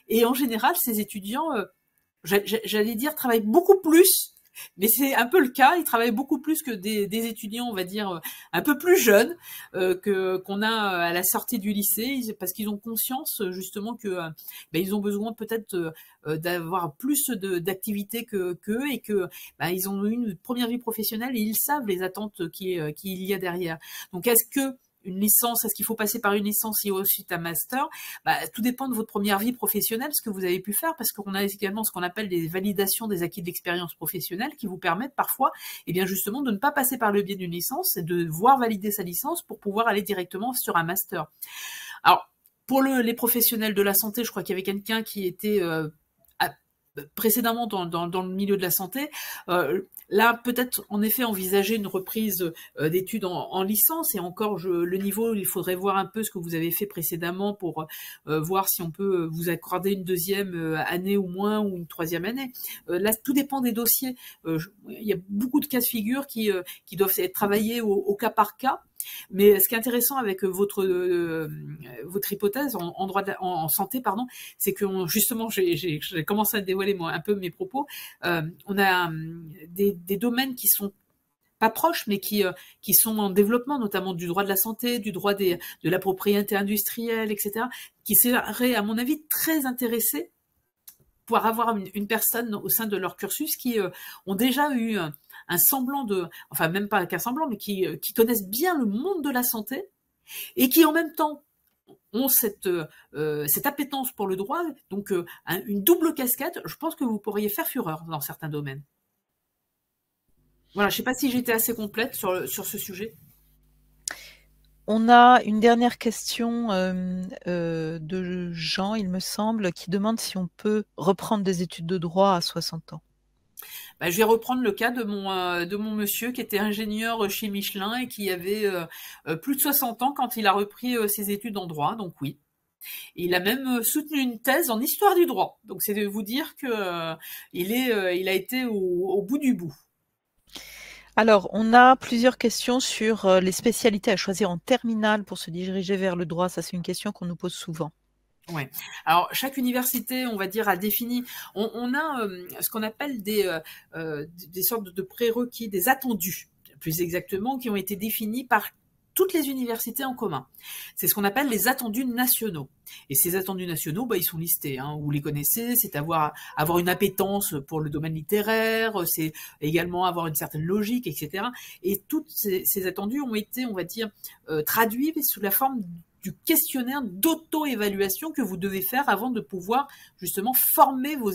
Et en général, ces étudiants, j'allais dire, travaillent beaucoup plus. Mais c'est un peu le cas, ils travaillent beaucoup plus que des étudiants, on va dire, un peu plus jeunes qu'on a à la sortie du lycée, parce qu'ils ont conscience justement que ils ont besoin peut-être d'avoir plus d'activités qu'eux et que ils ont eu une première vie professionnelle et ils savent les attentes qu'il y a derrière. Donc est-ce que une licence, est-ce qu'il faut passer par une licence et ensuite un master? Tout dépend de votre première vie professionnelle, ce que vous avez pu faire, parce qu'on a également ce qu'on appelle des validations des acquis de l'expérience professionnelle qui vous permettent parfois, justement, de ne pas passer par le biais d'une licence et de voir valider sa licence pour pouvoir aller directement sur un master. Alors, pour les professionnels de la santé, je crois qu'il y avait quelqu'un qui était précédemment dans le milieu de la santé, là peut-être en effet envisager une reprise d'études en licence et encore le niveau, il faudrait voir un peu ce que vous avez fait précédemment pour voir si on peut vous accorder une deuxième année ou moins ou une troisième année. Là tout dépend des dossiers. Il y a beaucoup de cas de figure qui doivent être travaillés au cas par cas. Mais ce qui est intéressant avec votre hypothèse en droit en santé, pardon, c'est que justement j'ai commencé à dévoiler un peu mes propos. On a des domaines qui sont pas proches, mais qui sont en développement, notamment du droit de la santé, du droit de la propriété industrielle, etc., qui seraient, à mon avis, très intéressés pour avoir une personne au sein de leur cursus qui ont déjà eu un semblant enfin même pas qu'un semblant, mais qui connaissent bien le monde de la santé et qui en même temps ont cette appétence pour le droit, donc une double casquette. Je pense que vous pourriez faire fureur dans certains domaines. Voilà, je ne sais pas si j'étais assez complète sur ce sujet. On a une dernière question de Jean, il me semble, qui demande si on peut reprendre des études de droit à 60 ans. Je vais reprendre le cas de mon monsieur qui était ingénieur chez Michelin et qui avait plus de 60 ans quand il a repris ses études en droit, donc oui. Il a même soutenu une thèse en histoire du droit. Donc c'est de vous dire que il a été au bout du bout. Alors, on a plusieurs questions sur les spécialités à choisir en terminale pour se diriger vers le droit. Ça, c'est une question qu'on nous pose souvent. Ouais. Alors chaque université, on va dire, a défini. On a ce qu'on appelle des sortes de prérequis, des attendus, plus exactement, qui ont été définis par toutes les universités en commun. C'est ce qu'on appelle les attendus nationaux. Et ces attendus nationaux, ils sont listés. Hein, vous les connaissez. C'est avoir une appétence pour le domaine littéraire. C'est également avoir une certaine logique, etc. Et toutes ces attendus ont été, on va dire, traduits sous la forme du questionnaire d'auto-évaluation que vous devez faire avant de pouvoir justement former vos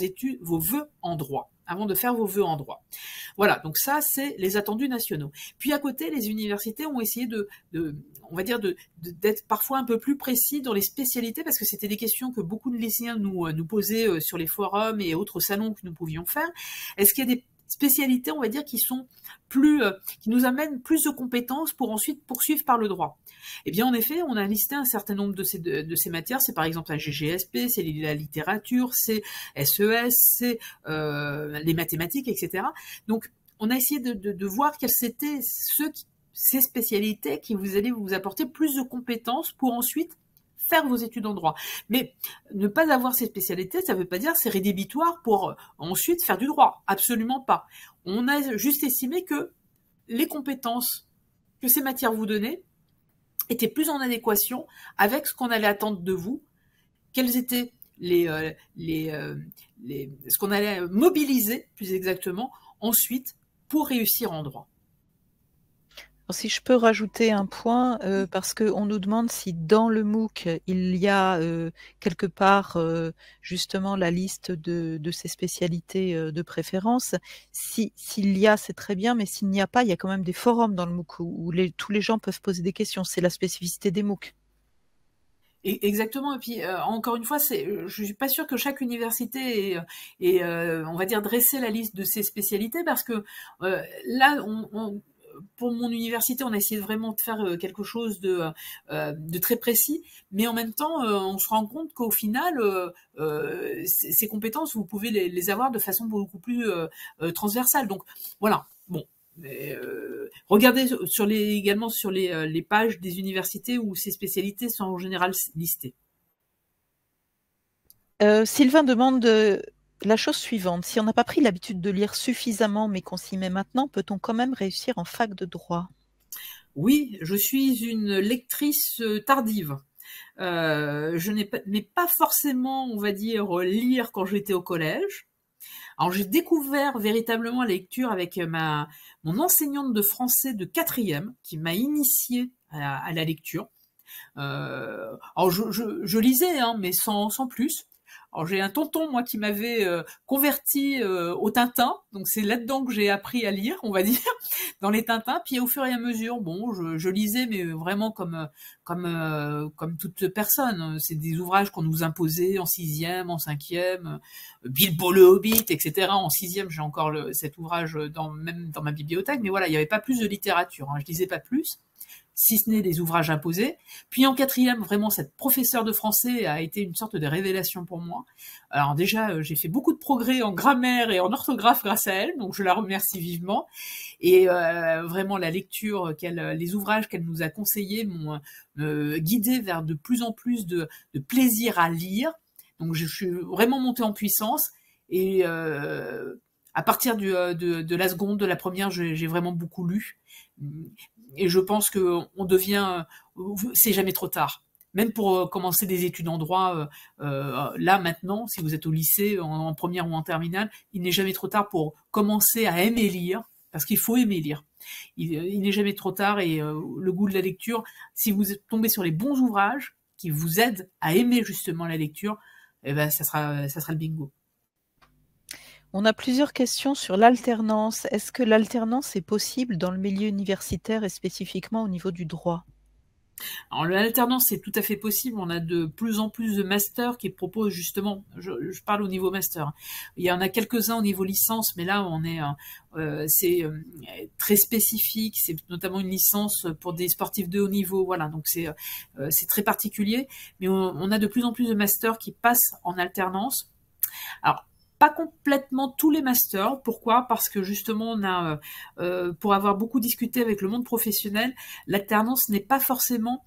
vœux en droit, avant de faire vos vœux en droit. Voilà, donc ça, c'est les attendus nationaux. Puis à côté, les universités ont essayé on va dire, d'être parfois un peu plus précis dans les spécialités, parce que c'était des questions que beaucoup de lycéens nous posaient sur les forums et autres salons que nous pouvions faire. Est-ce qu'il y a spécialités, on va dire, qui sont plus, qui nous amènent plus de compétences pour ensuite poursuivre par le droit. Eh bien, en effet, on a listé un certain nombre de ces matières. C'est par exemple la GGSP, c'est la littérature, c'est SES, c'est les mathématiques, etc. Donc, on a essayé de voir quelles étaient ces spécialités qui vous allaient vous apporter plus de compétences pour ensuite faire vos études en droit. Mais ne pas avoir ces spécialités, ça ne veut pas dire que c'est rédhibitoire pour ensuite faire du droit. Absolument pas. On a juste estimé que les compétences que ces matières vous donnaient étaient plus en adéquation avec ce qu'on allait attendre de vous, quels étaient ce qu'on allait mobiliser, plus exactement, ensuite, pour réussir en droit. Alors, si je peux rajouter un point, parce qu'on nous demande si dans le MOOC, il y a quelque part justement la liste de ces spécialités de préférence. S'il y a, c'est très bien, mais s'il n'y a pas, il y a quand même des forums dans le MOOC où tous les gens peuvent poser des questions. C'est la spécificité des MOOC. Exactement. Et puis encore une fois, je suis pas sûre que chaque université ait on va dire dressé la liste de ses spécialités, parce que là, pour mon université, on a essayé vraiment de faire quelque chose de très précis, mais en même temps, on se rend compte qu'au final, ces compétences, vous pouvez les avoir de façon beaucoup plus transversale. Donc voilà. Bon. Mais, regardez également sur les pages des universités où ces spécialités sont en général listées. Sylvain demande la chose suivante. Si on n'a pas pris l'habitude de lire suffisamment, mais qu'on s'y met maintenant, peut-on quand même réussir en fac de droit? Oui, je suis une lectrice tardive. Je n'ai pas forcément, on va dire, lire quand j'étais au collège. Alors j'ai découvert véritablement la lecture avec mon enseignante de français de 4e qui m'a initiée à la lecture. Alors je lisais, hein, mais sans plus. Alors j'ai un tonton, moi, qui m'avait converti au Tintin, donc c'est là-dedans que j'ai appris à lire, on va dire, dans les Tintins. Puis au fur et à mesure, bon, je lisais, mais vraiment comme toute personne. C'est des ouvrages qu'on nous imposait en 6e, en 5e, Bilbo le Hobbit, etc. En 6e, j'ai encore cet ouvrage même dans ma bibliothèque, mais voilà, il n'y avait pas plus de littérature, hein, je lisais pas plus, si ce n'est des ouvrages imposés. Puis en 4e, vraiment, cette professeure de français a été une sorte de révélation pour moi. Alors déjà, j'ai fait beaucoup de progrès en grammaire et en orthographe grâce à elle, donc je la remercie vivement. Et vraiment, la lecture, les ouvrages qu'elle nous a conseillés m'ont guidé vers de plus en plus de plaisir à lire. Donc je suis vraiment montée en puissance. Et à partir de la seconde, de la première, j'ai vraiment beaucoup lu. Et je pense que c'est jamais trop tard. Même pour commencer des études en droit, là maintenant, si vous êtes au lycée, en première ou en terminale, il n'est jamais trop tard pour commencer à aimer lire, parce qu'il faut aimer lire. Il n'est jamais trop tard, et le goût de la lecture, si vous tombez sur les bons ouvrages qui vous aident à aimer justement la lecture, eh ben ça sera le bingo. On a plusieurs questions sur l'alternance. Est-ce que l'alternance est possible dans le milieu universitaire et spécifiquement au niveau du droit? Alors l'alternance, c'est tout à fait possible. On a de plus en plus de masters qui proposent justement, je parle au niveau master. Il y en a quelques-uns au niveau licence, mais là c'est très spécifique. C'est notamment une licence pour des sportifs de haut niveau. Voilà, donc c'est très particulier. Mais on a de plus en plus de masters qui passent en alternance. Alors, pas complètement tous les masters. Pourquoi? Parce que justement, on a, pour avoir beaucoup discuté avec le monde professionnel, l'alternance n'est pas forcément,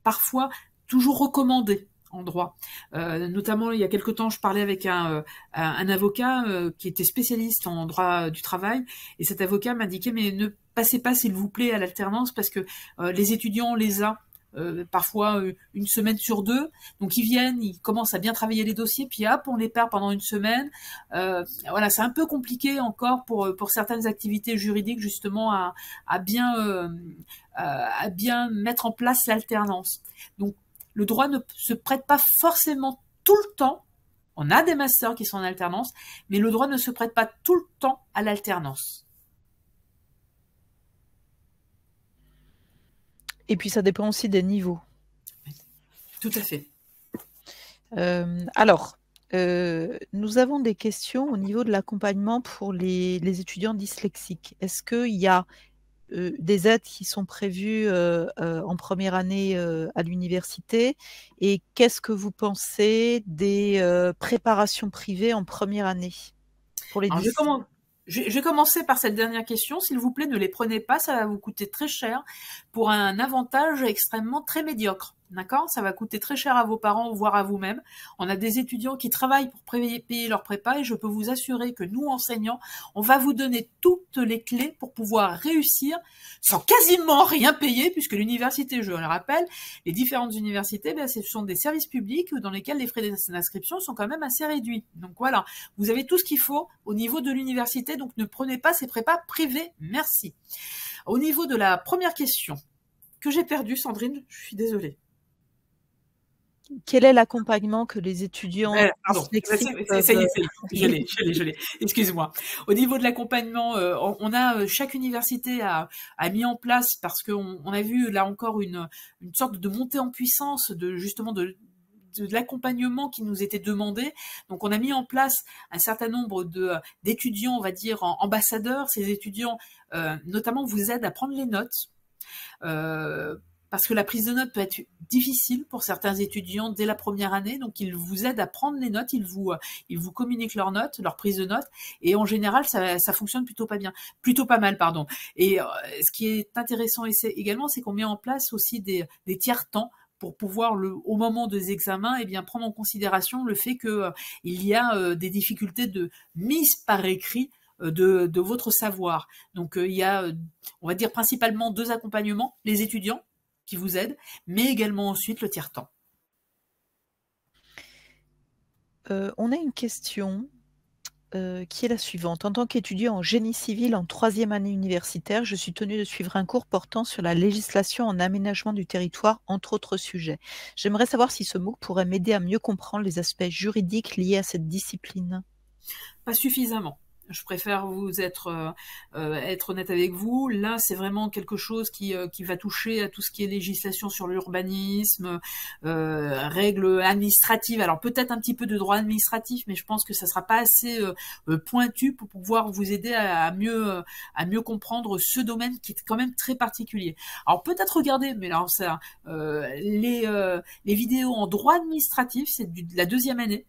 parfois, toujours recommandée en droit. Notamment, il y a quelque temps, je parlais avec un avocat qui était spécialiste en droit du travail, et cet avocat m'indiquait, mais ne passez pas, s'il vous plaît, à l'alternance, parce que les étudiants, on les a parfois une semaine sur 2, donc ils viennent, ils commencent à bien travailler les dossiers, puis hop, on les perd pendant une semaine. Voilà, c'est un peu compliqué encore pour certaines activités juridiques justement à bien mettre en place l'alternance. Donc le droit ne se prête pas forcément tout le temps. On a des masters qui sont en alternance, mais le droit ne se prête pas tout le temps à l'alternance. Et puis ça dépend aussi des niveaux. Tout à fait. Alors, Nous avons des questions au niveau de l'accompagnement pour les étudiants dyslexiques. Est-ce qu'il y a des aides qui sont prévues en première année à l'université? Et qu'est-ce que vous pensez des préparations privées en première année pour les Alors, dyslexiques? je vais commencer par cette dernière question. S'il vous plaît, ne les prenez pas, ça va vous coûter très cher pour un avantage extrêmement très médiocre. D'accord? Ça va coûter très cher à vos parents, voire à vous-même. On a des étudiants qui travaillent pour payer leur prépa et je peux vous assurer que nous, enseignants, on va vous donner toutes les clés pour pouvoir réussir sans quasiment rien payer, puisque l'université, je le rappelle, les différentes universités, ce sont des services publics dans lesquels les frais d'inscription sont quand même assez réduits. Donc voilà, vous avez tout ce qu'il faut au niveau de l'université, donc ne prenez pas ces prépas privées. Merci. Au niveau de la première question que j'ai perdue, Sandrine, je suis désolée. Quel est l'accompagnement que les étudiants pardon, dyslexiques ça y est, peuvent... je l'ai. Excuse-moi. Au niveau de l'accompagnement, on a chaque université a mis en place parce qu'on a vu là encore une sorte de montée en puissance de justement de l'accompagnement qui nous était demandé. Donc, on a mis en place un certain nombre d'étudiants, on va dire, ambassadeurs. Ces étudiants, notamment, vous aident à prendre les notes. Parce que la prise de notes peut être difficile pour certains étudiants dès la première année, donc ils vous aident à prendre les notes, ils vous communiquent leurs notes, leur prise de notes, et en général ça fonctionne plutôt pas mal, pardon. Et ce qui est intéressant également, c'est qu'on met en place aussi des tiers temps pour pouvoir au moment des examens, prendre en considération le fait que il y a des difficultés de mise par écrit de votre savoir. Donc il y a, on va dire principalement 2 accompagnements, les étudiants qui vous aident, mais également ensuite le tiers-temps. On a une question qui est la suivante. En tant qu'étudiant en génie civil en 3e année universitaire, je suis tenue de suivre un cours portant sur la législation en aménagement du territoire, entre autres sujets. J'aimerais savoir si ce MOOC pourrait m'aider à mieux comprendre les aspects juridiques liés à cette discipline. Pas suffisamment. Je préfère être honnête avec vous. Là, c'est vraiment quelque chose qui va toucher à tout ce qui est législation sur l'urbanisme, règles administratives. Alors peut-être un petit peu de droit administratif, mais je pense que ça sera pas assez pointu pour pouvoir vous aider à mieux comprendre ce domaine qui est quand même très particulier. Alors peut-être regarder, mais alors ça, les vidéos en droit administratif, c'est de la 2e année.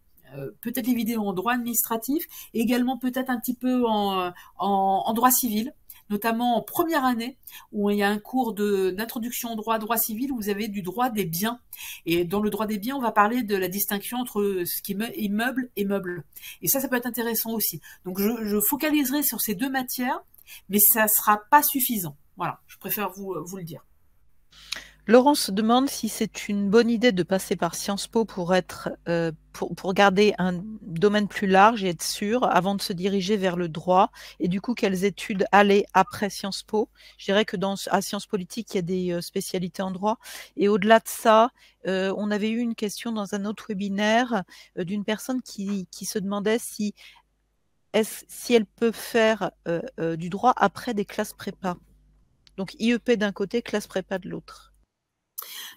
Peut-être les vidéos en droit administratif, et également peut-être un petit peu en droit civil, notamment en première année, où il y a un cours d'introduction au droit civil, où vous avez du droit des biens. Et dans le droit des biens, on va parler de la distinction entre ce qui est immeuble et meuble. Et ça peut être intéressant aussi. Donc je focaliserai sur ces 2 matières, mais ça sera pas suffisant. Voilà, je préfère vous le dire. Laurence se demande si c'est une bonne idée de passer par Sciences Po pour garder un domaine plus large et être sûr avant de se diriger vers le droit. Et du coup, quelles études aller après Sciences Po? Je dirais que à Sciences Politiques, il y a des spécialités en droit. Et au-delà de ça, on avait eu une question dans un autre webinaire d'une personne qui se demandait si elle peut faire du droit après des classes prépa. Donc IEP d'un côté, classe prépa de l'autre.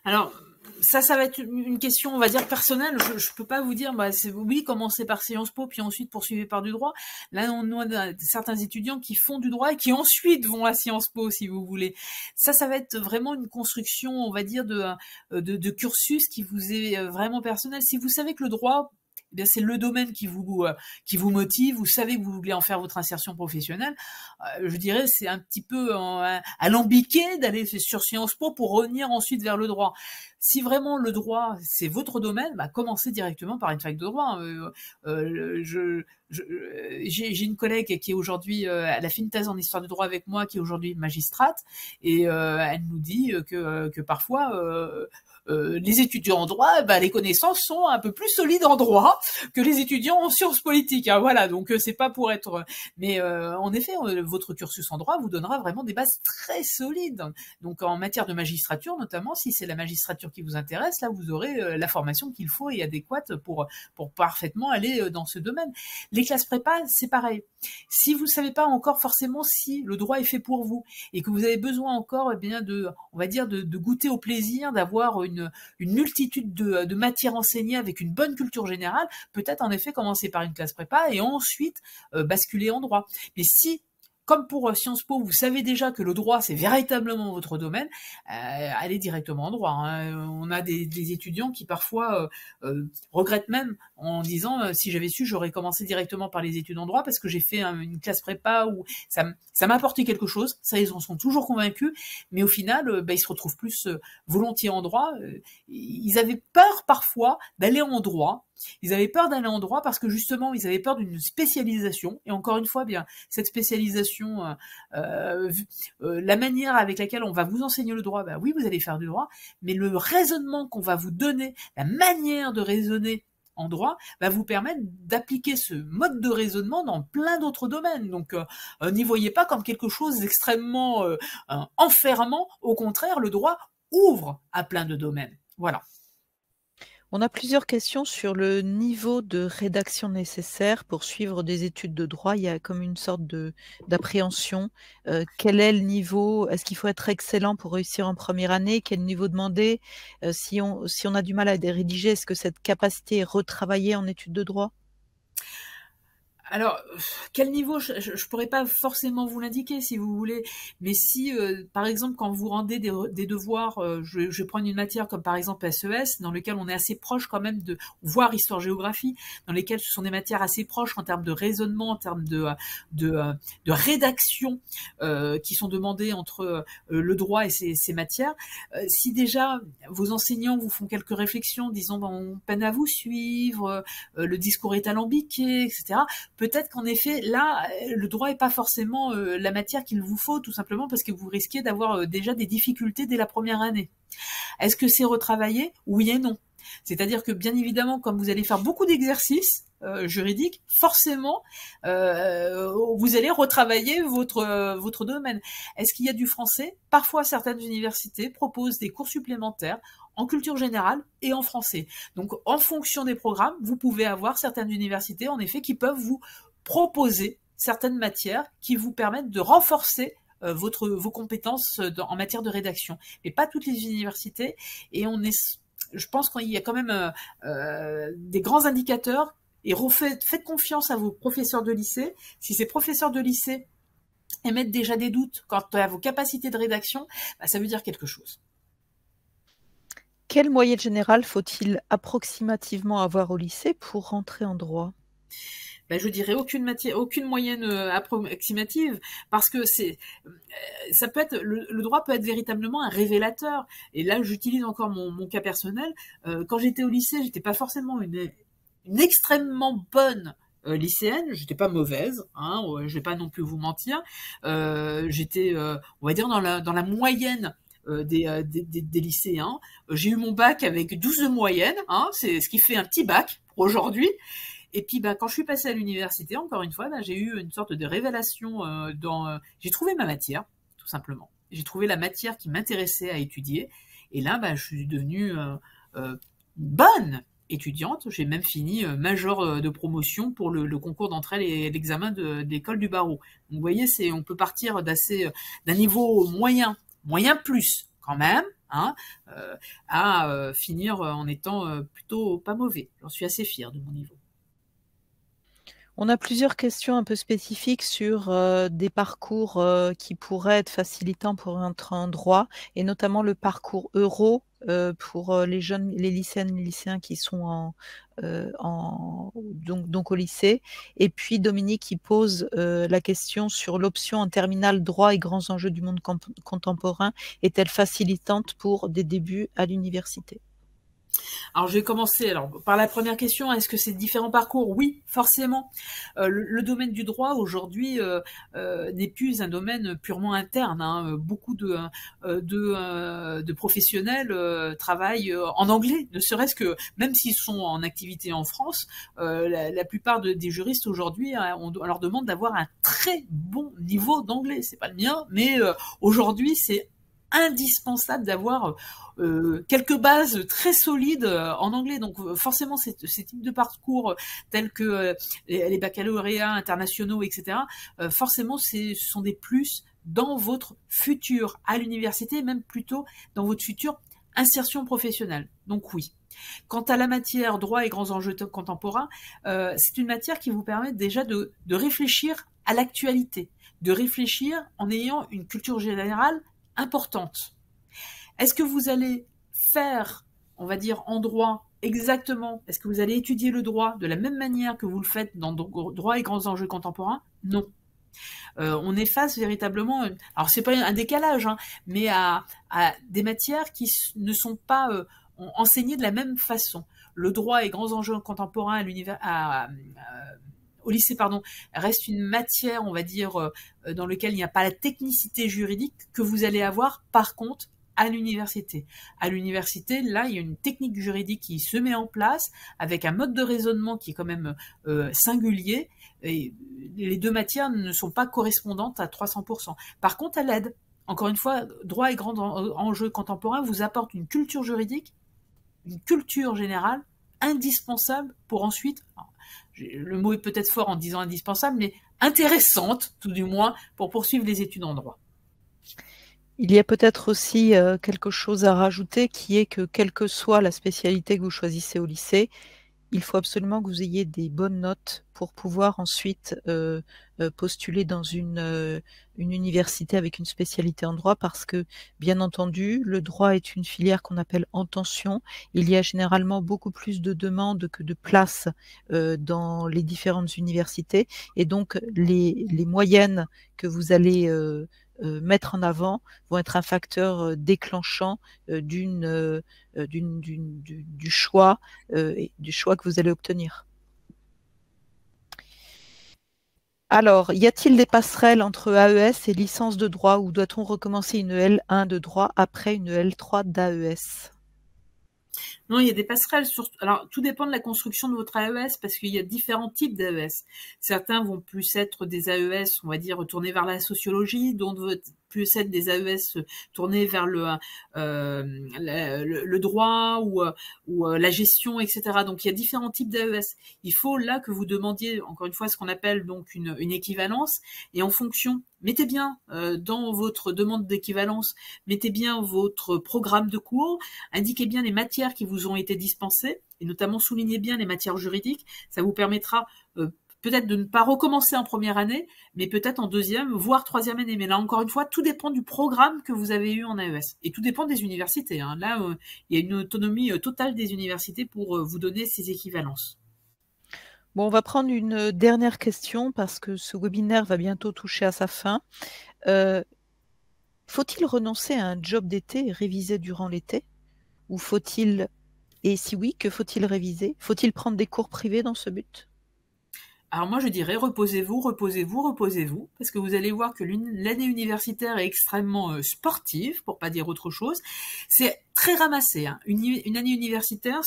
Alors, ça va être une question, on va dire, personnelle. Je peux pas vous dire, oui, commencer par Sciences Po, puis ensuite poursuivre par du droit. Là, on a certains étudiants qui font du droit et qui ensuite vont à Sciences Po, si vous voulez. Ça va être vraiment une construction, on va dire, de cursus qui vous est vraiment personnel. Si vous savez que le droit, c'est le domaine qui vous motive, vous savez que vous voulez en faire votre insertion professionnelle, je dirais c'est un petit peu alambiqué d'aller sur Sciences Po pour revenir ensuite vers le droit. Si vraiment le droit c'est votre domaine, commencez directement par une fac de droit. J'ai une collègue qui est aujourd'hui, elle a fait une thèse en histoire du droit avec moi, qui est aujourd'hui magistrate, et elle nous dit que parfois les étudiants en droit, les connaissances sont un peu plus solides en droit que les étudiants en sciences politiques. Hein, voilà, donc c'est pas pour être... Mais en effet, votre cursus en droit vous donnera vraiment des bases très solides. Donc en matière de magistrature, notamment, si c'est la magistrature qui vous intéresse, là vous aurez la formation qu'il faut et adéquate pour parfaitement aller dans ce domaine. Les classes prépa, c'est pareil. Si vous ne savez pas encore forcément si le droit est fait pour vous et que vous avez besoin encore, eh bien, on va dire, de goûter au plaisir, d'avoir une multitude de matières enseignées avec une bonne culture générale, peut-être en effet commencer par une classe prépa et ensuite basculer en droit. Mais si, comme pour Sciences Po, vous savez déjà que le droit, c'est véritablement votre domaine, allez directement en droit. Hein. On a des étudiants qui parfois regrettent même en disant si j'avais su, j'aurais commencé directement par les études en droit parce que j'ai fait une classe prépa où ça m'a apporté quelque chose. Ça, ils en sont toujours convaincus. Mais au final, ils se retrouvent plus volontiers en droit. Ils avaient peur parfois d'aller en droit. Ils avaient peur d'aller en droit parce que justement, ils avaient peur d'une spécialisation. Et encore une fois, bien cette spécialisation, la manière avec laquelle on va vous enseigner le droit, oui, vous allez faire du droit, mais le raisonnement qu'on va vous donner, la manière de raisonner en droit, va vous permettre d'appliquer ce mode de raisonnement dans plein d'autres domaines. Donc, n'y voyez pas comme quelque chose d'extrêmement enfermant. Au contraire, le droit ouvre à plein de domaines. Voilà. On a plusieurs questions sur le niveau de rédaction nécessaire pour suivre des études de droit. Il y a comme une sorte d'appréhension. Quel est le niveau? Est-ce qu'il faut être excellent pour réussir en première année? Quel niveau demander? Si on a du mal à rédiger, est-ce que cette capacité est retravaillée en études de droit? Alors, quel niveau, je pourrais pas forcément vous l'indiquer si vous voulez, mais si, par exemple, quand vous rendez des devoirs, je vais prendre une matière comme par exemple SES, dans lequel on est assez proche quand même de, voire histoire-géographie, dans lesquelles ce sont des matières assez proches en termes de raisonnement, en termes de rédaction, qui sont demandées entre le droit et ces matières. Si déjà vos enseignants vous font quelques réflexions, disant on peine à vous suivre, le discours est alambiqué, etc., peut-être qu'en effet, là, le droit n'est pas forcément la matière qu'il vous faut, tout simplement parce que vous risquez d'avoir déjà des difficultés dès la première année. Est-ce que c'est retravaillé? Oui et non. C'est-à-dire que, bien évidemment, comme vous allez faire beaucoup d'exercices juridiques, forcément, vous allez retravailler votre domaine. Est-ce qu'il y a du français? Parfois, certaines universités proposent des cours supplémentaires en culture générale et en français. Donc, en fonction des programmes, vous pouvez avoir certaines universités, en effet, qui peuvent vous proposer certaines matières qui vous permettent de renforcer vos compétences en matière de rédaction. Mais pas toutes les universités. Et je pense qu'il y a quand même des grands indicateurs. Et faites confiance à vos professeurs de lycée. Si ces professeurs de lycée émettent déjà des doutes quant à vos capacités de rédaction, ça veut dire quelque chose. Quelle moyenne générale faut-il approximativement avoir au lycée pour rentrer en droit? Je dirais aucune moyenne approximative, parce que ça peut être, le droit peut être véritablement un révélateur. Et là, j'utilise encore mon cas personnel. Quand j'étais au lycée, j'étais pas forcément une extrêmement bonne lycéenne, j'étais pas mauvaise, hein, je vais pas non plus vous mentir. J'étais, on va dire, dans la moyenne des lycéens. J'ai eu mon bac avec 12 de moyenne, hein, c'est ce qui fait un petit bac pour aujourd'hui. Et puis, quand je suis passée à l'université, encore une fois, j'ai eu une sorte de révélation j'ai trouvé ma matière, tout simplement. J'ai trouvé la matière qui m'intéressait à étudier. Et là, je suis devenue bonne étudiante. J'ai même fini major de promotion pour le concours d'entrée et l'examen de l'école du barreau. Donc, vous voyez, on peut partir d'un niveau moyen plus quand même, hein, à finir en étant plutôt pas mauvais. J'en suis assez fière de mon niveau. On a plusieurs questions un peu spécifiques sur des parcours qui pourraient être facilitants pour entrer en droit, et notamment le parcours Euro pour les jeunes, les lycéennes, les lycéens qui sont donc au lycée. Et puis Dominique qui pose la question sur l'option en terminale droit et grands enjeux du monde contemporain. Est-elle facilitante pour des débuts à l'université? Alors, je vais commencer par la première question. Est-ce que c'est différents parcours? Oui, forcément. Le domaine du droit aujourd'hui n'est plus un domaine purement interne. Hein. Beaucoup de professionnels travaillent en anglais, ne serait-ce que, même s'ils sont en activité en France, la plupart des juristes aujourd'hui, on leur demande d'avoir un très bon niveau d'anglais. C'est pas le mien, mais aujourd'hui, c'est indispensable d'avoir quelques bases très solides en anglais. Donc forcément, ces types de parcours tels que les baccalauréats internationaux, etc., forcément, ce sont des plus dans votre futur à l'université, même plutôt dans votre future insertion professionnelle. Donc oui. Quant à la matière droit et grands enjeux contemporains, c'est une matière qui vous permet déjà de réfléchir à l'actualité, de réfléchir en ayant une culture générale importante. Est-ce que vous allez faire, on va dire, en droit exactement, est-ce que vous allez étudier le droit de la même manière que vous le faites dans droit et grands enjeux contemporains? Non. On est face véritablement, alors c'est pas un décalage, hein, mais à des matières qui ne sont pas enseignées de la même façon. Le droit et grands enjeux contemporains au lycée, reste une matière, on va dire, dans laquelle il n'y a pas la technicité juridique que vous allez avoir, par contre, à l'université. À l'université, là, il y a une technique juridique qui se met en place avec un mode de raisonnement qui est quand même singulier. Et les deux matières ne sont pas correspondantes à 300%. Par contre, elle aide. Encore une fois, droit et grands enjeux contemporains vous apporte une culture juridique, une culture générale indispensable pour ensuite, le mot est peut-être fort en disant indispensable, mais intéressante, tout du moins, pour poursuivre les études en droit. Il y a peut-être aussi quelque chose à rajouter qui est que quelle que soit la spécialité que vous choisissez au lycée, il faut absolument que vous ayez des bonnes notes pour pouvoir ensuite postuler dans une université avec une spécialité en droit parce que, bien entendu, le droit est une filière qu'on appelle en tension. Il y a généralement beaucoup plus de demandes que de places dans les différentes universités et donc les moyennes que vous allez mettre en avant vont être un facteur déclenchant du choix que vous allez obtenir. Alors, y a-t-il des passerelles entre AES et licence de droit ou doit-on recommencer une L1 de droit après une L3 d'AES? Non, il y a des passerelles. Alors, tout dépend de la construction de votre AES parce qu'il y a différents types d'AES. Certains vont plus être des AES, on va dire, tournés vers la sociologie, d'autres vont plus être des AES tournés vers le droit ou la gestion, etc. Donc, il y a différents types d'AES. Il faut là que vous demandiez, encore une fois, ce qu'on appelle donc une équivalence. Et en fonction, mettez bien dans votre demande d'équivalence, mettez bien votre programme de cours, indiquez bien les matières qui vous ont été dispensées, et notamment soulignez bien les matières juridiques. Ça vous permettra peut-être de ne pas recommencer en première année, mais peut-être en deuxième, voire troisième année. Mais là, encore une fois, tout dépend du programme que vous avez eu en AES. Et tout dépend des universités. Hein. Là, il y a une autonomie totale des universités pour vous donner ces équivalences. Bon, on va prendre une dernière question parce que ce webinaire va bientôt toucher à sa fin. Faut-il renoncer à un job d'été et réviser durant l'été? Ou faut-il, et si oui, que faut-il réviser? Faut-il prendre des cours privés dans ce but? Alors moi je dirais reposez-vous, reposez-vous, reposez-vous, parce que vous allez voir que l'année universitaire est extrêmement sportive, pour pas dire autre chose. C'est très ramassé. Hein. Une année universitaire,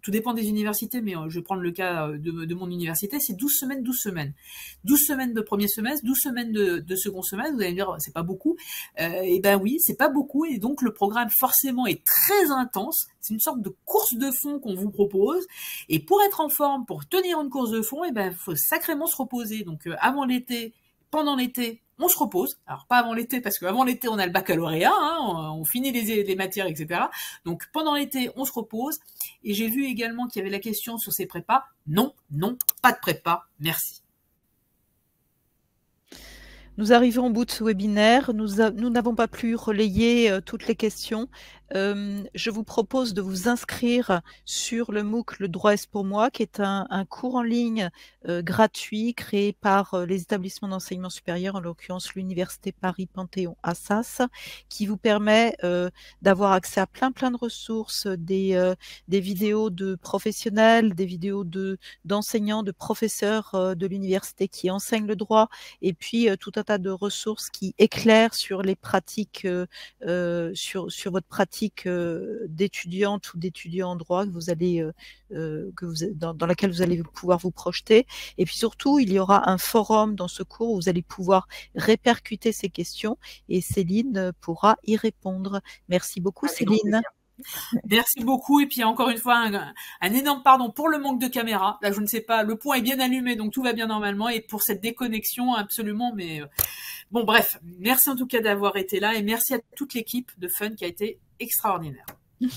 tout dépend des universités, mais je vais prendre le cas de mon université, c'est 12 semaines, 12 semaines. 12 semaines de premier semestre, 12 semaines de second semestre, vous allez me dire, c'est pas beaucoup. Et ben oui, c'est pas beaucoup, et donc le programme forcément est très intense. C'est une sorte de course de fond qu'on vous propose, et pour être en forme, pour tenir une course de fond, et ben faut sacrément se reposer. Donc avant l'été, pendant l'été, on se repose. Alors pas avant l'été, parce qu'avant l'été, on a le baccalauréat, hein, on finit les matières, etc. Donc pendant l'été, on se repose. Et j'ai vu également qu'il y avait la question sur ces prépas. Non, non, pas de prépa, merci. Nous arrivons au bout de ce webinaire. Nous n'avons pas pu relayer toutes les questions. Je vous propose de vous inscrire sur le MOOC Le droit est pour moi, qui est un cours en ligne gratuit créé par les établissements d'enseignement supérieur, en l'occurrence l'Université Paris-Panthéon-Assas, qui vous permet d'avoir accès à plein de ressources, des vidéos de professionnels, des vidéos d'enseignants, de professeurs de l'université qui enseignent le droit, et puis tout un tas de ressources qui éclairent sur les pratiques, sur votre pratique problématique d'étudiante ou d'étudiant en droit que vous allez, dans laquelle vous allez pouvoir vous projeter. Et puis surtout, il y aura un forum dans ce cours où vous allez pouvoir répercuter ces questions et Céline pourra y répondre. Merci beaucoup, Céline. Merci beaucoup. Et puis encore une fois, un énorme pardon pour le manque de caméra. Là, je ne sais pas, le point est bien allumé, donc tout va bien normalement. Et pour cette déconnexion, absolument. Mais bon, bref, merci en tout cas d'avoir été là et merci à toute l'équipe de Fun qui a été extraordinaire.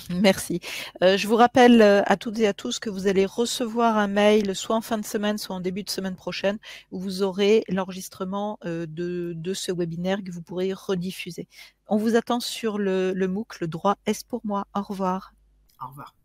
Merci. Je vous rappelle à toutes et à tous que vous allez recevoir un mail soit en fin de semaine, soit en début de semaine prochaine, où vous aurez l'enregistrement de ce webinaire que vous pourrez rediffuser. On vous attend sur le MOOC, le droit est pour moi. Au revoir. Au revoir.